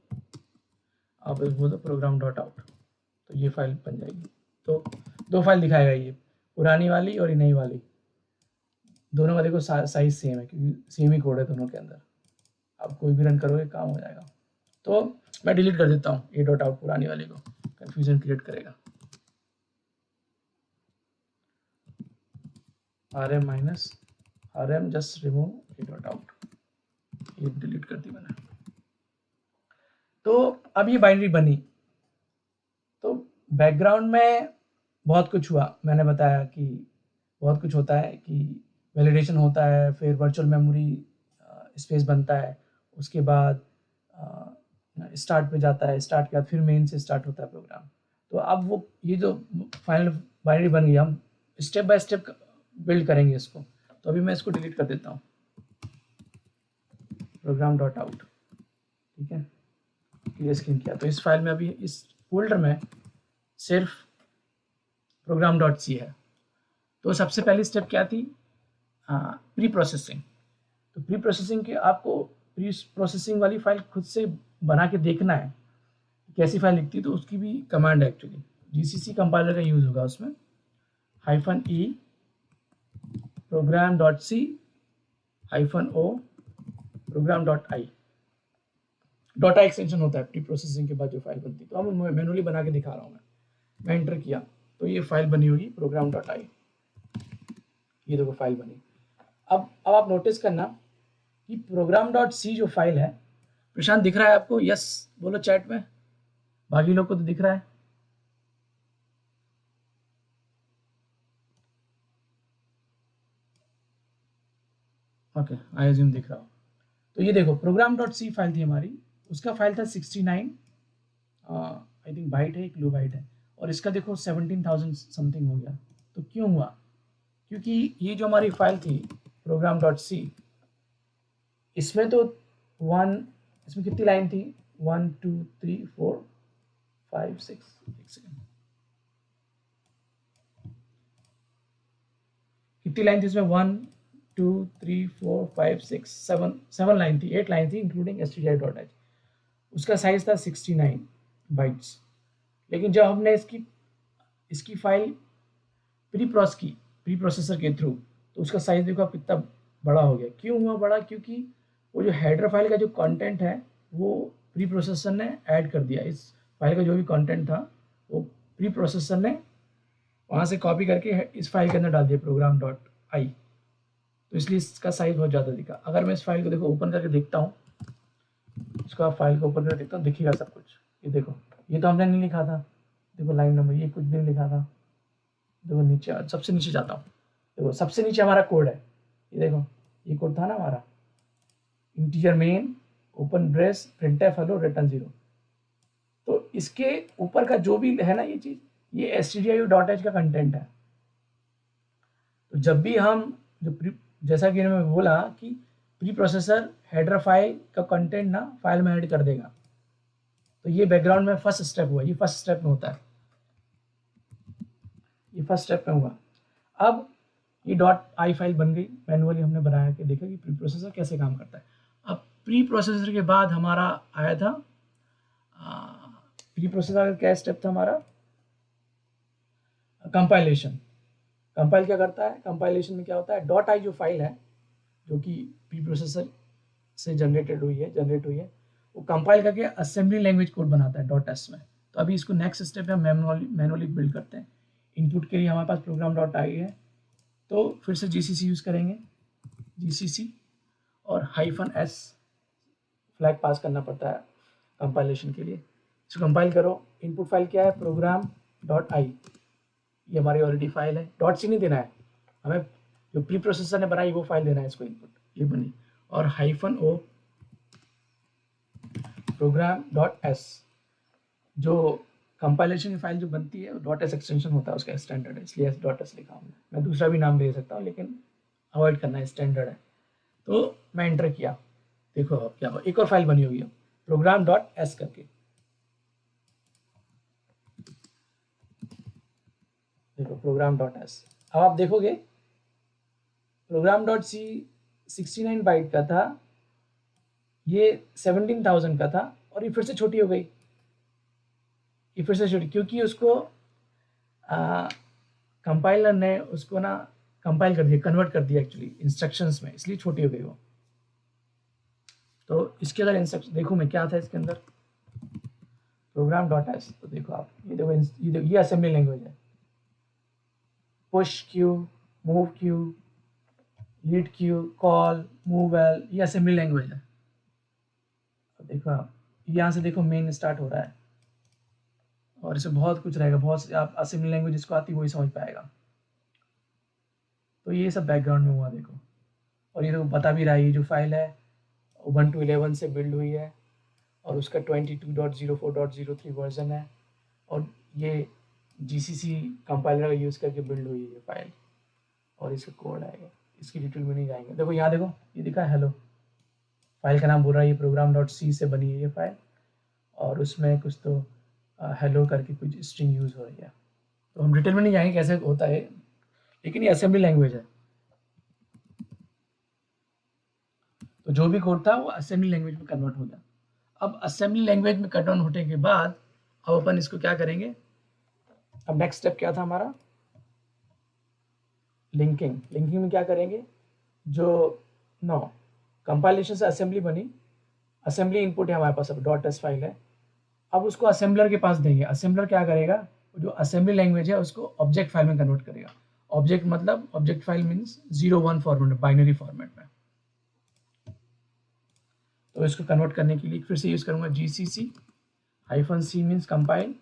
आप बोलो प्रोग्राम डॉट आउट, तो ये फाइल बन जाएगी। तो दो फाइल दिखाएगा, ये पुरानी वाली और ये नई वाली। दोनों वाले को साइज सेम है क्योंकि सेम ही कोड है दोनों के अंदर। आप कोई भी रन करोगे काम हो जाएगा। तो मैं डिलीट कर देता हूँ a.out पुरानी वाली को, कन्फ्यूजन क्रिएट करेगा। rm जस्ट रिमूव a.out, ये डिलीट कर दी मैंने। तो अब ये बाइनरी बनी। तो बैकग्राउंड में बहुत कुछ हुआ, मैंने बताया कि बहुत कुछ होता है कि वैलिडेशन होता है, फिर वर्चुअल मेमोरी स्पेस बनता है, उसके बाद स्टार्ट पे जाता है, स्टार्ट के बाद फिर मेन से स्टार्ट होता है प्रोग्राम। तो अब वो ये जो फाइनल बाइनरी बन गई, हम स्टेप बाय स्टेप बिल्ड करेंगे इसको। तो अभी मैं इसको डिलीट कर देता हूँ, प्रोग्राम डॉट आउट। ठीक है, क्लियर स्क्रीन किया। तो इस फाइल में अभी इस फोल्डर में सिर्फ प्रोग्राम डॉट सी है। तो सबसे पहली स्टेप क्या थी, प्री प्रोसेसिंग। तो प्री प्रोसेसिंग के आपको प्री प्रोसेसिंग वाली फाइल खुद से बना के देखना है कैसी फाइल लिखती है। तो उसकी भी कमांड है एक्चुअली, जीसीसी कंपाइलर का यूज़ होगा उसमें, -e program dot C -o program dot I extension होता है प्री प्रोसेसिंग के बाद जो फाइल बनती है। तो अब मैनुअली बना के दिखा रहा हूँ मैं एंटर किया तो ये फाइल बनी होगी प्रोग्राम डॉट आई। ये देखो फाइल बनी। अब आप नोटिस करना कि प्रोग्राम डॉट सी जो फाइल है, प्रशांत दिख रहा है आपको? यस बोलो चैट में, बाकी लोग को तो दिख रहा है। ओके आई अज्यूम दिख रहा हो। तो ये देखो प्रोग्राम डॉट सी फाइल थी हमारी, उसका फाइल था 69 आई थिंक बाइट है, किलो बाइट है, और इसका देखो 17,000 समथिंग हो गया। तो क्यों हुआ? क्योंकि ये जो हमारी फाइल थी प्रोग्राम डॉट सी, इसमें तो इसमें कितनी लाइन थी? 1 2 3 4 5 6, एक सेकेंड, कितनी लाइन थी इसमें? 1 2 3 4 5 6 7 लाइन थी, 8 लाइन थी इंक्लूडिंग stdio.h। उसका साइज था 69 बाइट्स। लेकिन जब हमने इसकी फाइल प्री प्रोसेसर के थ्रू, तो उसका साइज देखो आप कितना बड़ा हो गया। क्यों हुआ बड़ा? क्योंकि वो जो हेडर फाइल का जो कंटेंट है वो प्री प्रोसेसर ने ऐड कर दिया। इस फाइल का जो भी कंटेंट था वो प्री प्रोसेसर ने वहाँ से कॉपी करके इस फाइल के अंदर डाल दिया प्रोग्राम डॉट आई, तो इसलिए इसका साइज बहुत ज़्यादा दिखा। अगर मैं इस फाइल को देखो ओपन करके देखता हूँ, इसको फाइल को ओपन करके देखता हूँ, दिखेगा सब कुछ। ये देखो, ये तो हमने नहीं लिखा था, देखो लाइन नंबर, ये कुछ भी नहीं लिखा था। देखो नीचे, सबसे नीचे जाता हूँ, देखो सबसे नीचे हमारा कोड है। ये देखो, ये कोड था ना हमारा, integer main open brace printf hello return 0। तो इसके ऊपर का जो भी है ना ये चीज़, ये stdio.h का कंटेंट है। तो जब भी हम जैसा कि मैंने बोला कि प्री प्रोसेसर हेडर फाइल का कंटेंट ना फाइल में ऐड कर देगा, तो ये बैकग्राउंड में फर्स्ट स्टेप हुआ, ये फर्स्ट स्टेप में होता है, ये फर्स्ट स्टेप में हुआ। अब ये डॉट आई फाइल बन गई, मैनुअली हमने बनाया कि देखा कि प्री प्रोसेसर कैसे काम करता है। अब प्री प्रोसेसर के बाद हमारा आया था प्री प्रोसेसर का क्या स्टेप था हमारा? कंपाइलेशन। कंपाइल क्या करता है? कंपाइलेशन में क्या होता है, डॉट आई जो फाइल है जो कि प्री प्रोसेसर से जनरेट हुई है, वो कंपाइल करके असेंबली लैंग्वेज कोड बनाता है डॉट एस में। तो अभी इसको नेक्स्ट स्टेप में मैनुअली बिल्ड करते हैं। इनपुट के लिए हमारे पास प्रोग्राम डॉट आई है, तो फिर से जीसीसी यूज़ करेंगे, जीसीसी और -s फ्लैग पास करना पड़ता है कंपाइलेशन के लिए। इसको कंपाइल करो, इनपुट फाइल क्या है? प्रोग्राम डॉट आई, ये हमारी ऑलरेडी फाइल है। डॉट सी नहीं देना है हमें, जो प्री प्रोसेसर ने बनाई वो फाइल देना है इसको इनपुट, ये बनी। और -o प्रोग्राम डॉट एस, जो कंपाइलेशन की फाइल जो बनती है डॉट एस एक्सटेंशन होता है उसका, स्टैंडर्ड है, इसलिए डॉट एस लिखा हूँ। मैं दूसरा भी नाम दे सकता हूँ लेकिन अवॉइड करना है, स्टैंडर्ड है। तो मैं एंटर किया, देखो क्या हो, एक और फाइल बनी हुई है प्रोग्राम डॉट एस करके, देखो प्रोग्राम डॉट एस। अब आप देखोगे प्रोग्राम डॉट सी 69 बाइट का था, ये 17,000 का था, और ये फिर से छोटी हो गई, ये फिर से छोटी, क्योंकि उसको कंपाइलर ने उसको ना कंपाइल कर दिया, कन्वर्ट कर दिया एक्चुअली इंस्ट्रक्शंस में, इसलिए छोटी हो गई वो। तो इसके अगर इंस्ट्रक्शन देखो मैं क्या था इसके अंदर, प्रोग्राम डॉट एस, तो देखो आप ये देखो ये असेंबली लैंग्वेज है, push Q, move Q, lead Q, call, move L, ये असेंबली लैंग्वेज है। देखो आप यहाँ से देखो मेन स्टार्ट हो रहा है, और इसमें बहुत कुछ रहेगा, बहुत आप असेंबली लैंग्वेज जिसको आती है वही समझ पाएगा। तो ये सब बैकग्राउंड में हुआ देखो, और ये तो बता भी रहा है ये जो फाइल है Ubuntu 11 से बिल्ड हुई है, और उसका 22.04.03 वर्जन है, और ये जीसीसी कंपाइलर का यूज़ करके बिल्ड हुई है ये फाइल, और इसका कोड आएगा, इसकी डिटेल में नहीं जाएंगे। देखो यहाँ देखो ये दिखा है हेलो, फाइल का नाम बोल रहा है ये प्रोग्राम डॉट सी से बनी है ये फाइल, और उसमें कुछ तो हेलो करके कुछ स्ट्रिंग यूज़ हो रही है। तो हम डिटेल में नहीं जाएंगे कैसे होता है, लेकिन ये असेंबली लैंग्वेज है। तो जो भी कोड था वो असेंबली लैंग्वेज में कन्वर्ट हो गया। अब असेंबली लैंग्वेज में कन्वर्ट होने के बाद अब अपन इसको क्या करेंगे, अब नेक्स्ट स्टेप क्या था हमारा, लिंकिंग। लिंकिंग में क्या करेंगे, जो नो कंपाइलेशन से असेंबली बनी, असेंबली इनपुट है हमारे पास, अब डॉट एस फाइल है, अब उसको असेंबलर के पास देंगे। असेंबलर क्या करेगा, जो असेंबली लैंग्वेज है उसको ऑब्जेक्ट फाइल में कन्वर्ट करेगा, ऑब्जेक्ट मतलब ऑब्जेक्ट फाइल मीन्स 0-1 फॉर्मेट में, बाइनरी फॉर्मेट में। तो इसको कन्वर्ट करने के लिए फिर से यूज करूंगा GCC-C मीन्स कंपाइल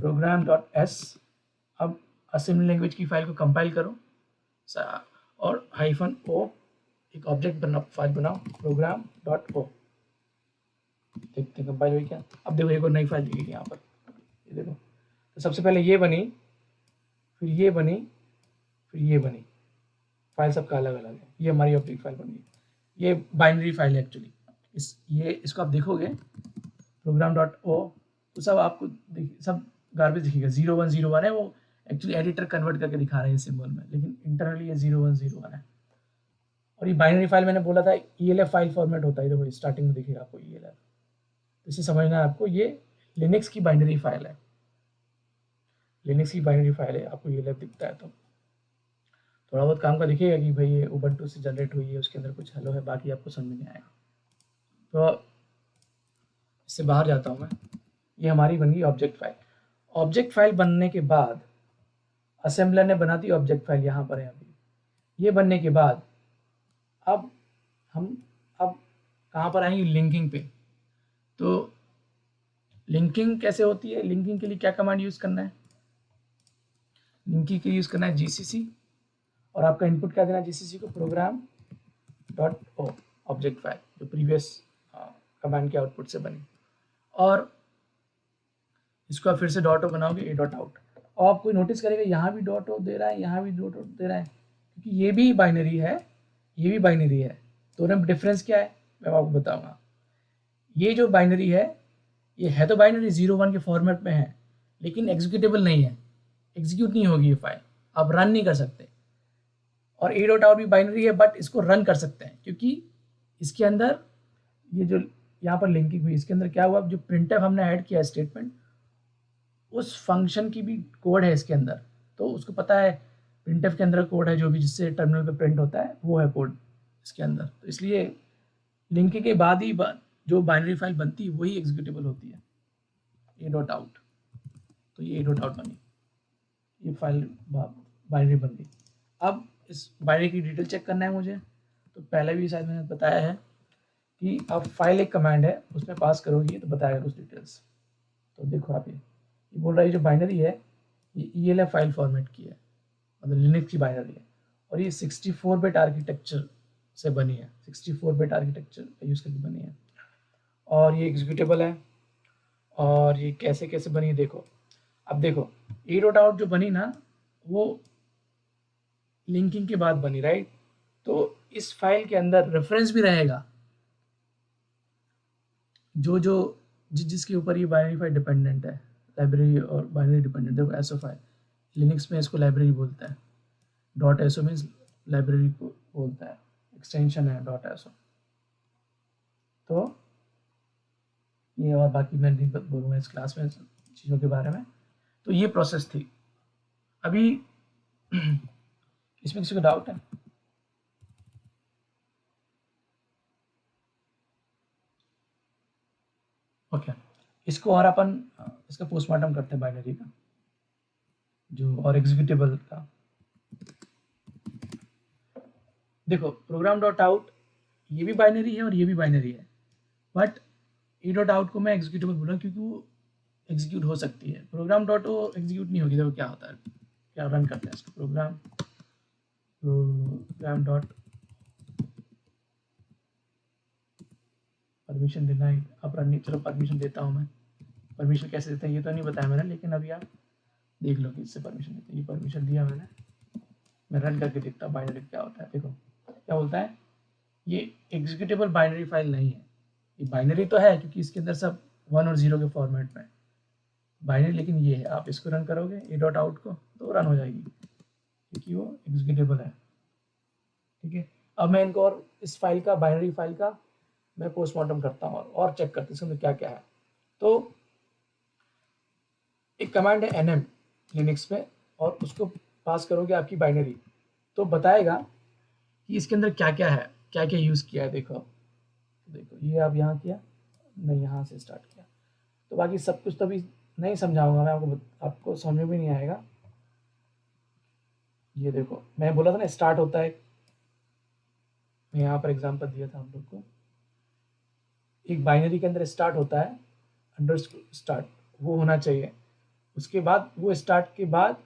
program.s। अब असेंबली लैंग्वेज की फाइल को कंपाइल करो और -o एक ऑब्जेक्ट फाइल बनाओ program.o। देखते हैं कंपाइल हुई क्या। अब देखो एक और नई फाइल दिखेगी यहाँ पर, ये देखो। तो सबसे पहले ये बनी, फिर ये बनी, फिर ये बनी, फाइल सबका अलग अलग है। ये हमारी ऑब्जेक्ट फाइल बनी, ये बाइनरी फाइल है एक्चुअली। इसको आप देखोगे program.o तो सब आपको सब गार्बेज दिखेगा, 0101 है। वो एक्चुअली एडिटर कन्वर्ट करके दिखा रहे हैं सिंबल में, लेकिन इंटरनली ये 0101 है। और ये बाइनरी फाइल मैंने बोला था ELF फाइल फॉर्मेट होता है, देखो स्टार्टिंग में दिखेगा आपको ELF। तो इसे समझना है आपको, ये लिनक्स की बाइनरी फाइल है, लिनक्स की बाइनरी फाइल है। आपको ELF दिखता है तो थोड़ा बहुत काम का दिखेगा कि भाई ये उबंटू से जनरेट हुई है, उसके अंदर कुछ हेलो है, बाकी आपको समझ में नहीं आएगा। तो इससे बाहर जाता हूँ मैं। ये हमारी बन गई ऑब्जेक्ट फाइल। ऑब्जेक्ट फाइल बनने के बाद असेंबलर ने बना दी ऑब्जेक्ट फाइल, यहाँ पर है अभी। ये बनने के बाद अब कहाँ पर आएंगे, लिंकिंग पे। तो लिंकिंग कैसे होती है, लिंकिंग के लिए क्या कमांड यूज करना है, लिंकिंग के यूज करना है GCC, और आपका इनपुट क्या देना है GCC को, program.o ऑब्जेक्ट फाइल जो प्रीवियस कमांड के आउटपुट से बनी। और इसको आप फिर से .o बनाओगे, a.out। और आप कोई नोटिस करेगा यहाँ भी .o दे रहा है, यहाँ भी .o दे रहा है, क्योंकि ये भी बाइनरी है, ये भी बाइनरी है। तो उनमें डिफरेंस क्या है मैं आपको बताऊंगा। ये जो बाइनरी है, ये है तो बाइनरी 0-1 के फॉर्मेट में है, लेकिन एग्जीक्यूटेबल नहीं है, एग्जीक्यूट नहीं होगी ये फाइल, आप रन नहीं कर सकते। और a.out भी बाइनरी है, बट इसको रन कर सकते हैं, क्योंकि इसके अंदर ये जो यहाँ पर लिंकिंग हुई, इसके अंदर क्या हुआ, जो printf हमने ऐड किया स्टेटमेंट, उस फंक्शन की भी कोड है इसके अंदर। तो उसको पता है printf के अंदर कोड है जो भी जिससे टर्मिनल पे प्रिंट होता है, वो है कोड इसके अंदर। तो इसलिए लिंकिंग के बाद ही जो बाइनरी फाइल बनती है वही एग्जीक्यूटेबल होती है, a.out। तो ये a.out बनी, ये फाइल बाइनरी बन गई। अब इस बाइनरी की डिटेल चेक करना है मुझे, तो पहले भी शायद मैंने बताया है कि अब फाइल एक कमांड है, उसमें पास करोगे तो बताएगा कुछ डिटेल्स। तो देखो आप ये बोल रहा है जो बाइनरी है ये ELF फाइल फॉर्मेट की है, मतलब लिनक्स की बाइनरी है, और ये 64 बिट आर्किटेक्चर से बनी है, 64 बिट आर्किटेक्चर का यूज़ करके बनी है। और ये एग्जीक्यूटेबल है। और ये कैसे कैसे बनी देखो। अब देखो a.out जो बनी ना, वो लिंकिंग के बाद बनी, राइट। तो इस फाइल के अंदर रेफरेंस भी रहेगा, जिसके ऊपर ये बाइनरी फाइल डिपेंडेंट है, लाइब्रेरी और बाइनरी डिपेंडेंट। देखो एसओ फाइल, लिनक्स में इसको लाइब्रेरी बोलते हैं, .so मीन्स लाइब्रेरी को बोलता है, एक्सटेंशन है .so। तो ये और बाकी मैं नहीं बोलूँगा इस क्लास में चीज़ों के बारे में। तो ये प्रोसेस थी। अभी इसमें किसी को डाउट है? ओके, इसको और अपन इसका पोस्टमार्टम करते हैं बाइनरी का जो, और एग्जीक्यूटेबल का। देखो program.out ये भी बाइनरी है और ये भी बाइनरी है, बट a.out को मैं एग्जीक्यूटेबल बोला क्योंकि वो एग्जीक्यूट हो सकती है। program.o एग्जीक्यूट नहीं होगी। देखो क्या होता है, क्या रन करते हैं इसको, program डॉट परमिशन देना है, अब रन नहीं, चलो परमिशन देता हूँ मैं। परमिशन कैसे देते हैं ये तो नहीं बताया मैंने, लेकिन अभी आप देख लो कि इससे परमिशन देते हैं। ये परमिशन दिया मैंने, मैं रन करके देखता हूँ बाइनरी क्या होता है। देखो क्या बोलता है, ये एग्जीक्यूटेबल बाइनरी फाइल नहीं है। ये बाइनरी तो है क्योंकि इसके अंदर सब 1 और 0 के फॉर्मेट में बाइनरी, लेकिन ये है, आप इसको रन करोगे a.out को तो रन हो जाएगी क्योंकि वो एग्जीक्यूटेबल है। ठीक है, अब मैं इनको और इस फाइल का, बाइनरी फाइल का मैं पोस्टमार्टम करता हूँ और चेक करते हैं इसके अंदर क्या क्या है। तो एक कमांड है nm लिनक्स में, और उसको पास करोगे आपकी बाइनरी, तो बताएगा कि इसके अंदर क्या क्या है, क्या क्या यूज़ किया है। देखो ये आप यहाँ किया, नहीं यहाँ से स्टार्ट किया, तो बाकी सब कुछ तो अभी नहीं समझाऊंगा मैं आपको समझ में भी नहीं आएगा। ये देखो मैं बोला था ना स्टार्ट होता है, मैं यहाँ पर एग्जांपल दिया था हम लोग को, एक बाइनरी के अंदर स्टार्ट होता है अंडरस्कोर वो होना चाहिए, उसके बाद वो स्टार्ट के बाद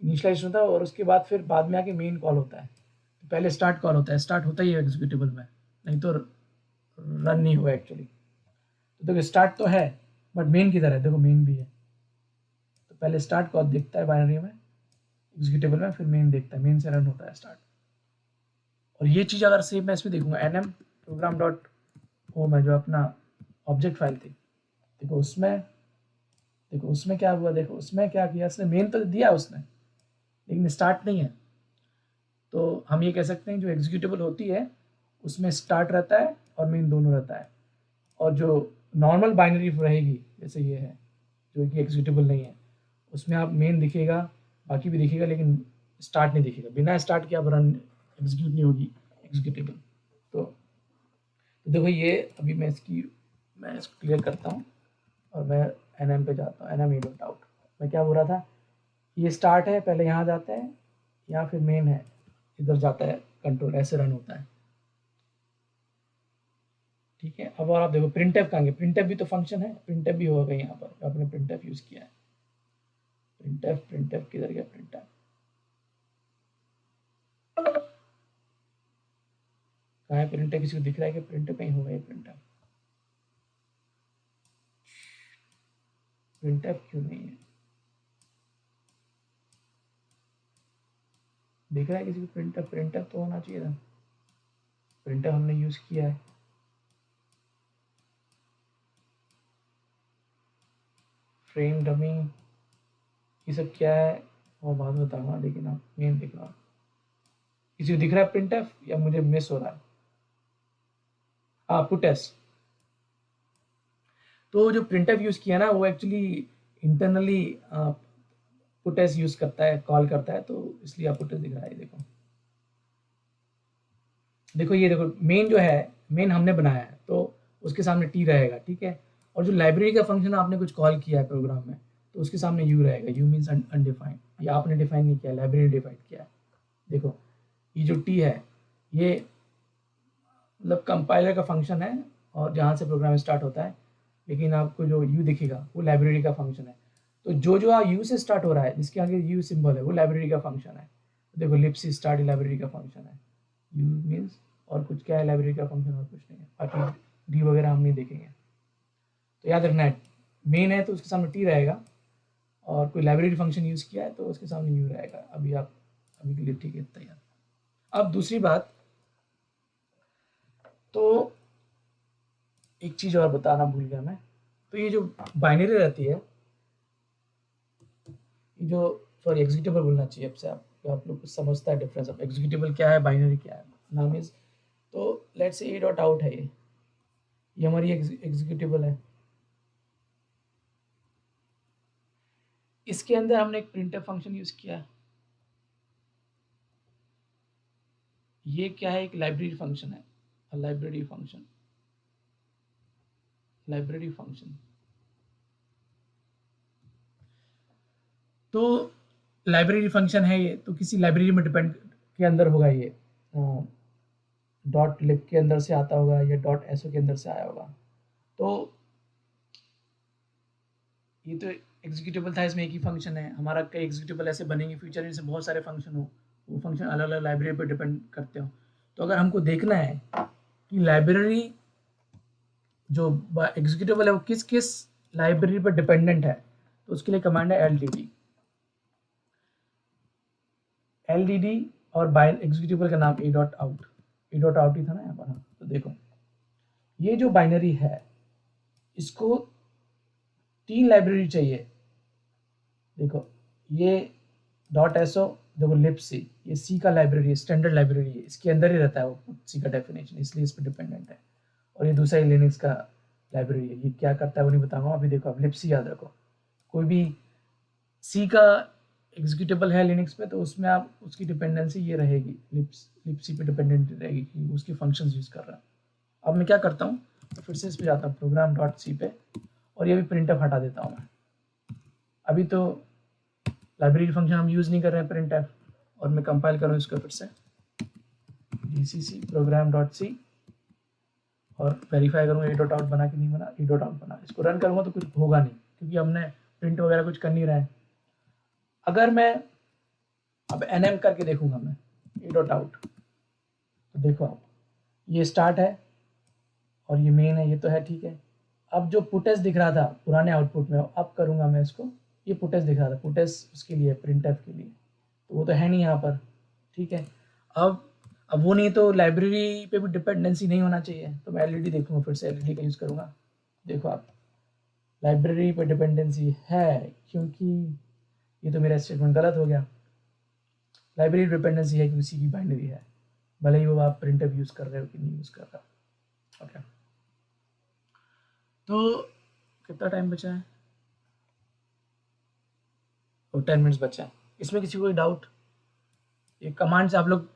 इनिशियलाइजेशन होता है और उसके बाद फिर बाद में आके मेन कॉल होता है। तो पहले स्टार्ट कॉल होता है, स्टार्ट होता ही है एग्जीक्यूटेबल में, नहीं तो रन नहीं हुआ एक्चुअली। तो देखो स्टार्ट तो है बट मेन किधर है, देखो मेन भी है। तो पहले स्टार्ट कॉल दिखता है बाइनरी में, एग्जीक्यूटेबल में, फिर मेन देखता है, मेन से रन होता है स्टार्ट। और ये चीज़ अगर सेम मैं इसमें देखूंगा nm प्रोग्राम डॉट ओ में जो अपना ऑब्जेक्ट फाइल थी, देखो उसमें क्या हुआ, देखो उसमें क्या किया इसने, मेन तो दिया उसने लेकिन स्टार्ट नहीं है। तो हम ये कह सकते हैं जो एग्जीक्यूटेबल होती है उसमें स्टार्ट रहता है और मेन दोनों रहता है, और जो नॉर्मल बाइनरी रहेगी जैसे ये है जो कि एग्जीक्यूटेबल नहीं है, उसमें आप मेन दिखेगा, बाकी भी दिखेगा लेकिन स्टार्ट नहीं दिखेगा, बिना स्टार्ट के आप रन एग्जीक्यूट नहीं होगी एग्जीक्यूटेबल। तो देखो ये अभी मैं इसको क्लियर करता हूँ और मैं nm पे जाता हूँ, nm डॉट आउट। मैं क्या बोल रहा था, ये स्टार्ट है, पहले यहाँ जाता है या फिर मेन है इधर जाता है, कंट्रोल ऐसे रन होता है, ठीक है। अब और आप देखो प्रिंटफ कहाँ गए, प्रिंटफ भी तो फंक्शन है, प्रिंटफ भी होगा यहाँ पर, आपने प्रिंटफ यूज किया है, प्रिंटफ किधर गया, प्रिंटफ कहाँ है, प्रिंटफ किसी को दिख रहा है कि प्रिंटफ कहीं होगा, ये प्रिंटफ क्यों नहीं है, दिख रहा है किसी को प्रिंटफ तो होना चाहिए था, प्रिंटफ हमने यूज किया है। फ्रेम डमी ये सब क्या है और बाद में बताऊंगा, लेकिन आप मेन देखना, किसी को दिख रहा है प्रिंटफ या मुझे मिस हो रहा है। हाँ पुटस, तो जो प्रिंटफ यूज किया ना वो एक्चुअली इंटरनली पुटस यूज करता है, कॉल करता है, तो इसलिए आप पुटस दिख रहा है। देखो देखो ये देखो मेन जो है, मेन हमने बनाया है तो उसके सामने टी रहेगा, ठीक है। और जो लाइब्रेरी का फंक्शन आपने कुछ कॉल किया है प्रोग्राम में तो उसके सामने यू रहेगा, यू मीन्स अनडिफाइंड, ये आपने डिफाइन नहीं किया, लाइब्रेरी डिफाइन किया है। देखो ये जो टी है ये मतलब कंपाइलर का फंक्शन है और जहाँ से प्रोग्राम स्टार्ट होता है, लेकिन आपको जो यू दिखेगा वो लाइब्रेरी का फंक्शन है। तो जो यू से स्टार्ट हो रहा है जिसके आगे यू सिंबल है वो लाइब्रेरी का फंक्शन है। देखो लिपसी स्टार्ट लाइब्रेरी का फंक्शन है, यू मीन्स और कुछ क्या है लाइब्रेरी का फंक्शन, और कुछ नहीं है, बाकी डी वगैरह हम नहीं देखेंगे। तो याद रखना है मेन है तो उसके सामने टी रहेगा, और कोई लाइब्रेरी फंक्शन यूज़ किया है तो उसके सामने यू रहेगा। अभी आप अभी के लिए ठीक है तैयार। अब दूसरी बात, तो एक चीज़ और बताना भूल गया मैं, तो ये जो बाइनरी रहती है, ये जो सॉरी एग्जीक्यूटेबल बोलना चाहिए आपसे, आप लोग कुछ समझता है डिफरेंस ऑफ एग्जीक्यूटेबल क्या है बाइनरी क्या है नाम इज। तो let's say A dot out है, ये हमारी एग्जीक्यूटेबल है, इसके अंदर हमने एक प्रिंटफ फंक्शन यूज किया है, ये क्या है, एक लाइब्रेरी फंक्शन है, लाइब्रेरी फंक्शन, लाइब्रेरी फंक्शन। तो लाइब्रेरी फंक्शन है ये, तो किसी लाइब्रेरी में डिपेंड के अंदर होगा, ये डॉट लिब के अंदर से आता होगा या डॉट एसओ के अंदर से आया होगा। तो ये तो एग्जीक्यूटेबल था, इसमें एक ही फंक्शन है, हमारा कई एग्जीक्यूटेबल ऐसे बनेंगे फ्यूचर में से बहुत सारे फंक्शन हो, वो फंक्शन अलग अलग लाइब्रेरी पर डिपेंड करते हो। तो अगर हमको देखना है कि लाइब्रेरी जो एग्जीक्यूटेबल है वो किस किस लाइब्रेरी पर डिपेंडेंट है, तो उसके लिए कमांड है एलडीडी और बाइन एग्जीक्यूटेबल का नाम ए डॉट आउट ही था ना यहाँ पर। हाँ तो देखो ये जो बाइनरी है इसको 3 लाइब्रेरी चाहिए, देखो ये डॉट एसओ, देखो लिबसी ये सी का लाइब्रेरी, स्टैंडर्ड लाइब्रेरी है, इसके अंदर ही रहता है वो सी का डेफिनेशन, इसलिए इस पर डिपेंडेंट है। और ये दूसरा लिनक्स का लाइब्रेरी है, ये क्या करता है वो नहीं बताऊंगा। अभी देखो अब लिबसी याद रखो, कोई भी सी का एग्जीक्यूटेबल है लिनक्स पे तो उसमें आप उसकी डिपेंडेंसी ये रहेगी, लिबसी पे डिपेंडेंट रहेगी कि उसके फंक्शंस यूज कर रहा है। अब मैं क्या करता हूँ, तो फिर से इस पे जाता हूँ प्रोग्राम डॉट सी पे, और ये भी प्रिंटफ हटा देता हूँ मैं। अभी तो लाइब्रेरी फंक्शन हम यूज नहीं कर रहे हैं प्रिंटफ, और मैं कंपाइल करूँ इसको फिर से gcc program.c और वेरीफाई करूँगा ई डॉट आउट बना कि नहीं बना, ई डॉट आउट बना। इसको रन करूँगा तो कुछ होगा नहीं क्योंकि हमने प्रिंट वगैरह कुछ कर नहीं रहा है। अगर मैं अब nm करके देखूंगा मैं ई डॉट आउट, तो देखो आप ये स्टार्ट है और ये मेन है, ये तो है ठीक है। अब जो पुटेस दिख रहा था पुराने आउटपुट में, अब करूँगा मैं इसको, ये पुटेस दिख रहा था, पुटेस उसके लिए प्रिंटफ के लिए, तो वो तो है नहीं यहाँ पर, ठीक है। अब वो नहीं तो लाइब्रेरी पे भी डिपेंडेंसी नहीं होना चाहिए, तो मैं एलईडी देखूंगा, फिर से एलईडी का यूज़ करूँगा। देखो आप लाइब्रेरी पे डिपेंडेंसी है, क्योंकि ये तो मेरा स्टेटमेंट गलत हो गया। लाइब्रेरी डिपेंडेंसी है कि उसी की बाइनरी है, भले ही वो आप प्रिंटफ यूज़ कर रहे हो कि नहीं यूज़ कर रहे हो। ओके, तो कितना टाइम बचा है? और 10 मिनट्स बचा है। इसमें किसी को कोई डाउट? ये कमांड से आप लोग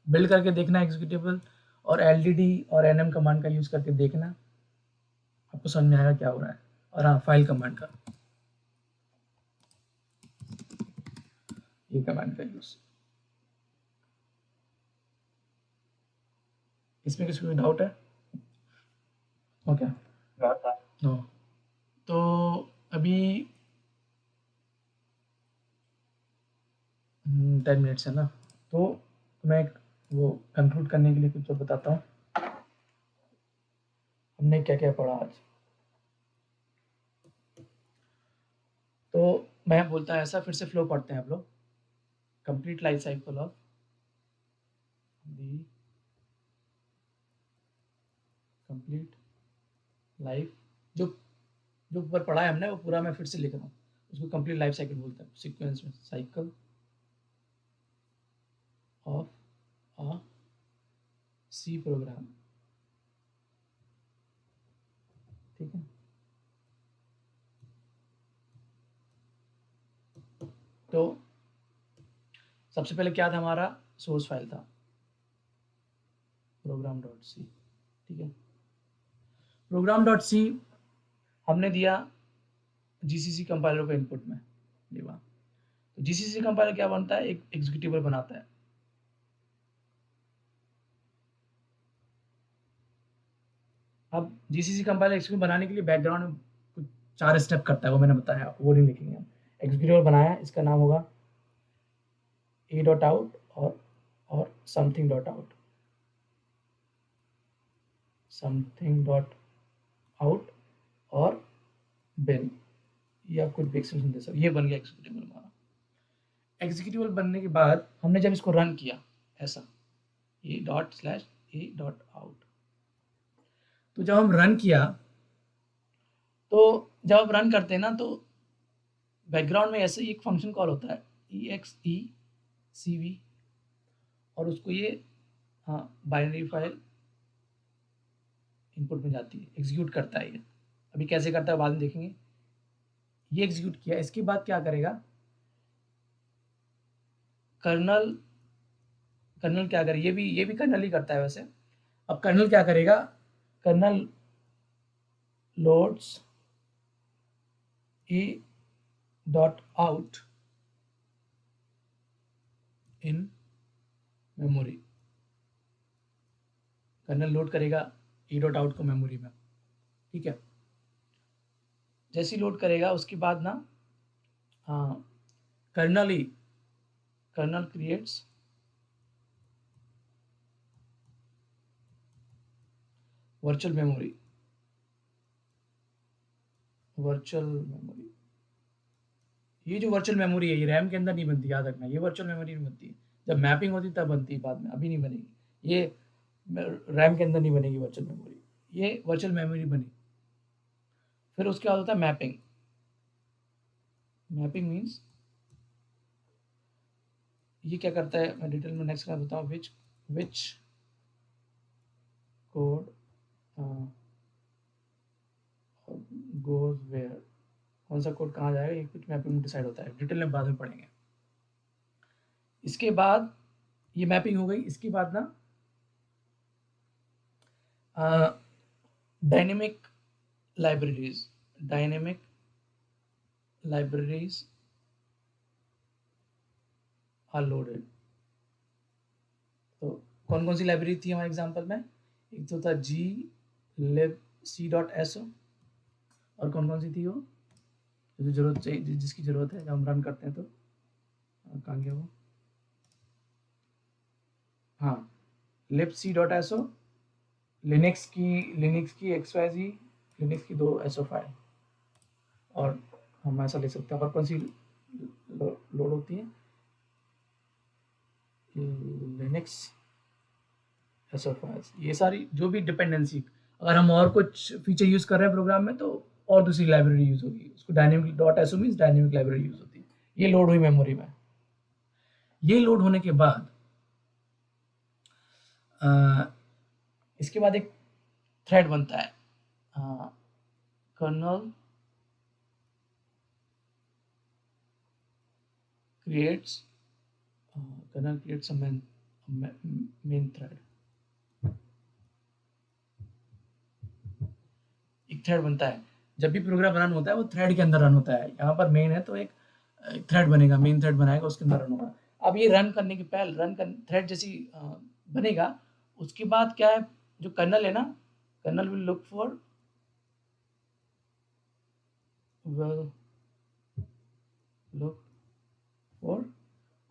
बिल्ड करके देखना एग्जीक्यूटेबल, और एलडीडी और एनएम कमांड का यूज़ करके देखना, आपको समझ में आएगा क्या हो रहा है। और हाँ, फाइल कमांड का, ये कमांड का यूज़। इसमें किसी को डाउट है? ओके, नो, तो अभी 10 मिनट्स है ना, तो मैं वो कंक्लूड करने के लिए कुछ तो बताता हूँ हमने क्या क्या पढ़ा आज। तो मैं बोलता है ऐसा, फिर से फ्लो पढ़ते हैं आप लोग। Complete life cycle of the complete life, जो जो ऊपर पढ़ा है हमने वो पूरा मैं फिर से लिख रहा हूँ, उसको कंप्लीट लाइफ साइकिल बोलते हैं। सीक्वेंस में cycle of a C program, ठीक है। तो सबसे पहले क्या था, हमारा सोर्स फाइल था program.c, ठीक है। program.c हमने दिया जीसीसी कंपाइलर को इनपुट में दिया। तो जीसीसी कंपाइलर क्या बनता है, एक एग्जीक्यूटेबल बनाता है। अब जीसीसी कंपाइलर एग्जीक्यूटेबल बनाने के लिए बैकग्राउंड में कुछ 4 स्टेप करता है, वो मैंने बताया आपको, वो नहीं लिखेंगे हम। एग्जीक्यूटेबल बनाया, इसका नाम होगा ए डॉट आउट और something dot out, something dot out और बिन, या कुछ भी एक्सटेंशन दे सकते। ये बन गया एग्जीक्यूटेबल हमारा। एग्जीक्यूटेबल बनने के बाद हमने जब इसको रन किया ऐसा, ए dot slash A dot out, तो जब हम रन किया, तो जब आप रन करते हैं ना, तो बैकग्राउंड में ऐसे ही एक फंक्शन कॉल होता है execv, और उसको ये हाँ बाइनरी फाइल इनपुट में जाती है, एग्जीक्यूट करता है ये। अभी कैसे करता है बाद में देखेंगे। ये एग्जीक्यूट किया, इसके बाद क्या करेगा, कर्नल क्या करे, ये भी कर्नल ही करता है वैसे। अब कर्नल क्या करेगा, kernel loads a dot out in memory, kernel load करेगा ई डॉट आउट को मेमोरी में, ठीक है। जैसे ही लोड करेगा उसके बाद ना, हाँ, कर्नल क्रिएट्स वर्चुअल मेमोरी, ये जो वर्चुअल मेमोरी है ये रैम के अंदर नहीं बनती, याद रखना, ये वर्चुअल मेमोरी नहीं बनती, जब मैपिंग होती तब बनती है बाद में, अभी नहीं बनेगी। ये रैम के अंदर नहीं बनेगी वर्चुअल मेमोरी, ये वर्चुअल मेमोरी बनी। फिर उसके बाद होता है मैपिंग। मैपिंग मीन्स ये क्या करता है, मैं डिटेल में नेक्स्ट क्लास बताऊँ। विच कोड गोज वेयर, कौन सा कोड कहाँ जाएगा, ये कुछ मैपिंग में डिसाइड होता है, डिटेल में बाद में पढ़ेंगे। इसके बाद ये मैपिंग हो गई, इसके बाद ना डायनेमिक लाइब्रेरीज आर लोडेड। तो कौन कौन सी लाइब्रेरी थी हमारे एग्जाम्पल में? एक तो था glibc.so, और कौन कौन सी थी वो जो जरूरत चाहिए, जिसकी जरूरत है जब हम रन करते हैं तो? कहाँ गया वो? हाँ, libc.so, लिनक्स की XYZ, लिनक्स की 2 SO फाइल, और हम ऐसा ले सकते हैं। और कौन सी लोड होती है? लिनक्स SO फाइल्स, ये सारी जो भी डिपेंडेंसी, अगर हम और कुछ फीचर यूज कर रहे हैं प्रोग्राम में तो और दूसरी लाइब्रेरी यूज होगी, उसको dynamic .so means dynamic library use होती है। ये लोड हुई मेमोरी में। ये लोड होने के बाद इसके बाद एक थ्रेड बनता है, kernel creates a main thread। एक थ्रेड बनता है, जब भी प्रोग्राम रन होता है वो थ्रेड के अंदर रन होता है। यहाँ पर मेन है तो एक थ्रेड बनेगा, मेन थ्रेड बनाएगा, उसके अंदर रन होगा। अब ये रन करने के पहले थ्रेड जैसी बनेगा, उसके बाद क्या है, जो कर्नल है ना, kernel will look for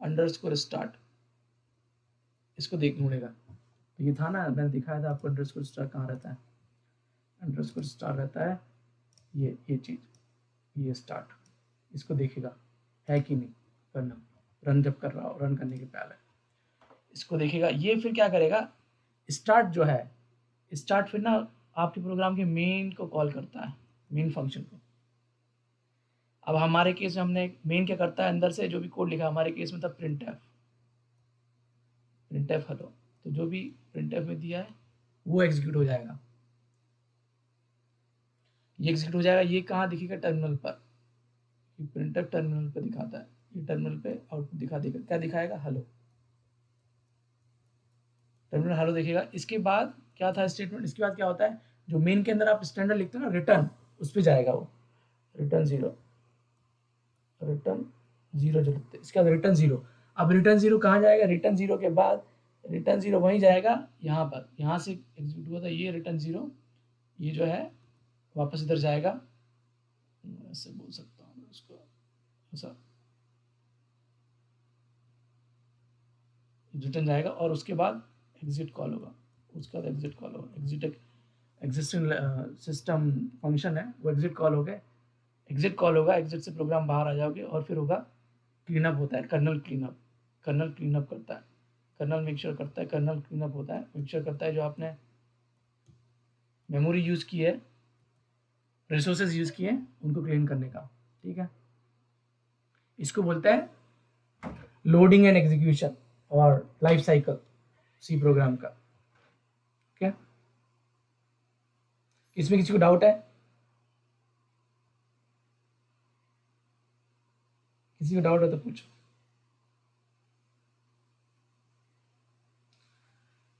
underscore start, इसको देख ढूंढेगा। तो ये था ना, मैंने दिखाया था आपको अंडरस्कोर स्टार कहाँ रहता है। अंडरस्कोर स्टार रहता है ये चीज, ये स्टार्ट, इसको देखेगा है कि नहीं कर्नल रन जब कर रहा हो, रन करने के पहले इसको देखेगा। ये फिर क्या करेगा, स्टार्ट जो है, स्टार्ट फिर ना आपके प्रोग्राम के मेन को कॉल करता है, मेन फंक्शन को। अब हमारे केस में हमने मेन क्या करता है, अंदर से जो भी कोड लिखा, हमारे केस में था प्रिंट एफ हेलो, तो जो भी प्रिंट एफ में दिया है वो एग्जीक्यूट हो जाएगा। ये एग्जीक्यूट हो जाएगा, ये कहाँ दिखेगा, टर्मिनल पर। प्रिंट एफ टर्मिनल पर दिखाता है, ये टर्मिनल पे आउटपुट दिखा देगा, क्या दिखाएगा, हेलो, टर्मिनल हेलो देखेगा। इसके बाद क्या था स्टेटमेंट, इसके बाद क्या होता है, जो मेन के अंदर आप स्टैंडर्ड लिखते हो ना, रिटर्न, उस पर जाएगा वो, रिटर्न जीरो जो लिखते हैं, इसके बाद रिटर्न जीरो। अब रिटर्न जीरो कहाँ जाएगा, रिटर्न जीरो के बाद रिटर्न जीरो वहीं जाएगा, यहाँ पर, यहाँ से एग्जीक्यूट हुआ था ये रिटर्न जीरो, ये जो है वापस इधर जाएगा, ऐसे बोल सकता हूँ उसको, ऐसा रिटर्न जाएगा, और उसके बाद एग्जिट कॉल होगा, उसके बाद एग्जिट कॉल होगा, एग्जिस्टिंग सिस्टम फंक्शन है वो एग्जिट कॉल हो गए, एग्जिट कॉल होगा, एग्जिट से प्रोग्राम बाहर आ जाओगे, और फिर होगा क्लीनअप होता है, कर्नल क्लीनअप करता है, कर्नल मेक श्योर करता है, कर्नल क्लीनअप होता है, मेक श्योर करता है जो आपने मेमोरी यूज़ की है, रिसोर्सेज यूज़ किए उनको क्लीन करने का। ठीक है, इसको बोलते हैं लोडिंग एंड एग्जीक्यूशन और लाइफ साइकिल सी प्रोग्राम का। ठीक है, इसमें किसी को डाउट है? किसी को डाउट है तो पूछो।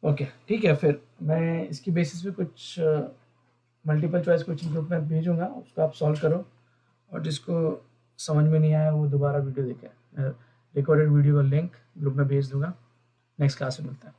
ओके, ठीक है, फिर मैं इसकी बेसिस पे कुछ मल्टीपल चॉइस क्वेश्चन ग्रुप में भेजूंगा, उसको आप सॉल्व करो, और जिसको समझ में नहीं आया वो दोबारा वीडियो देखें। रिकॉर्डेड वीडियो का लिंक ग्रुप में भेज दूंगा। नेक्स्ट क्लास में मिलता है।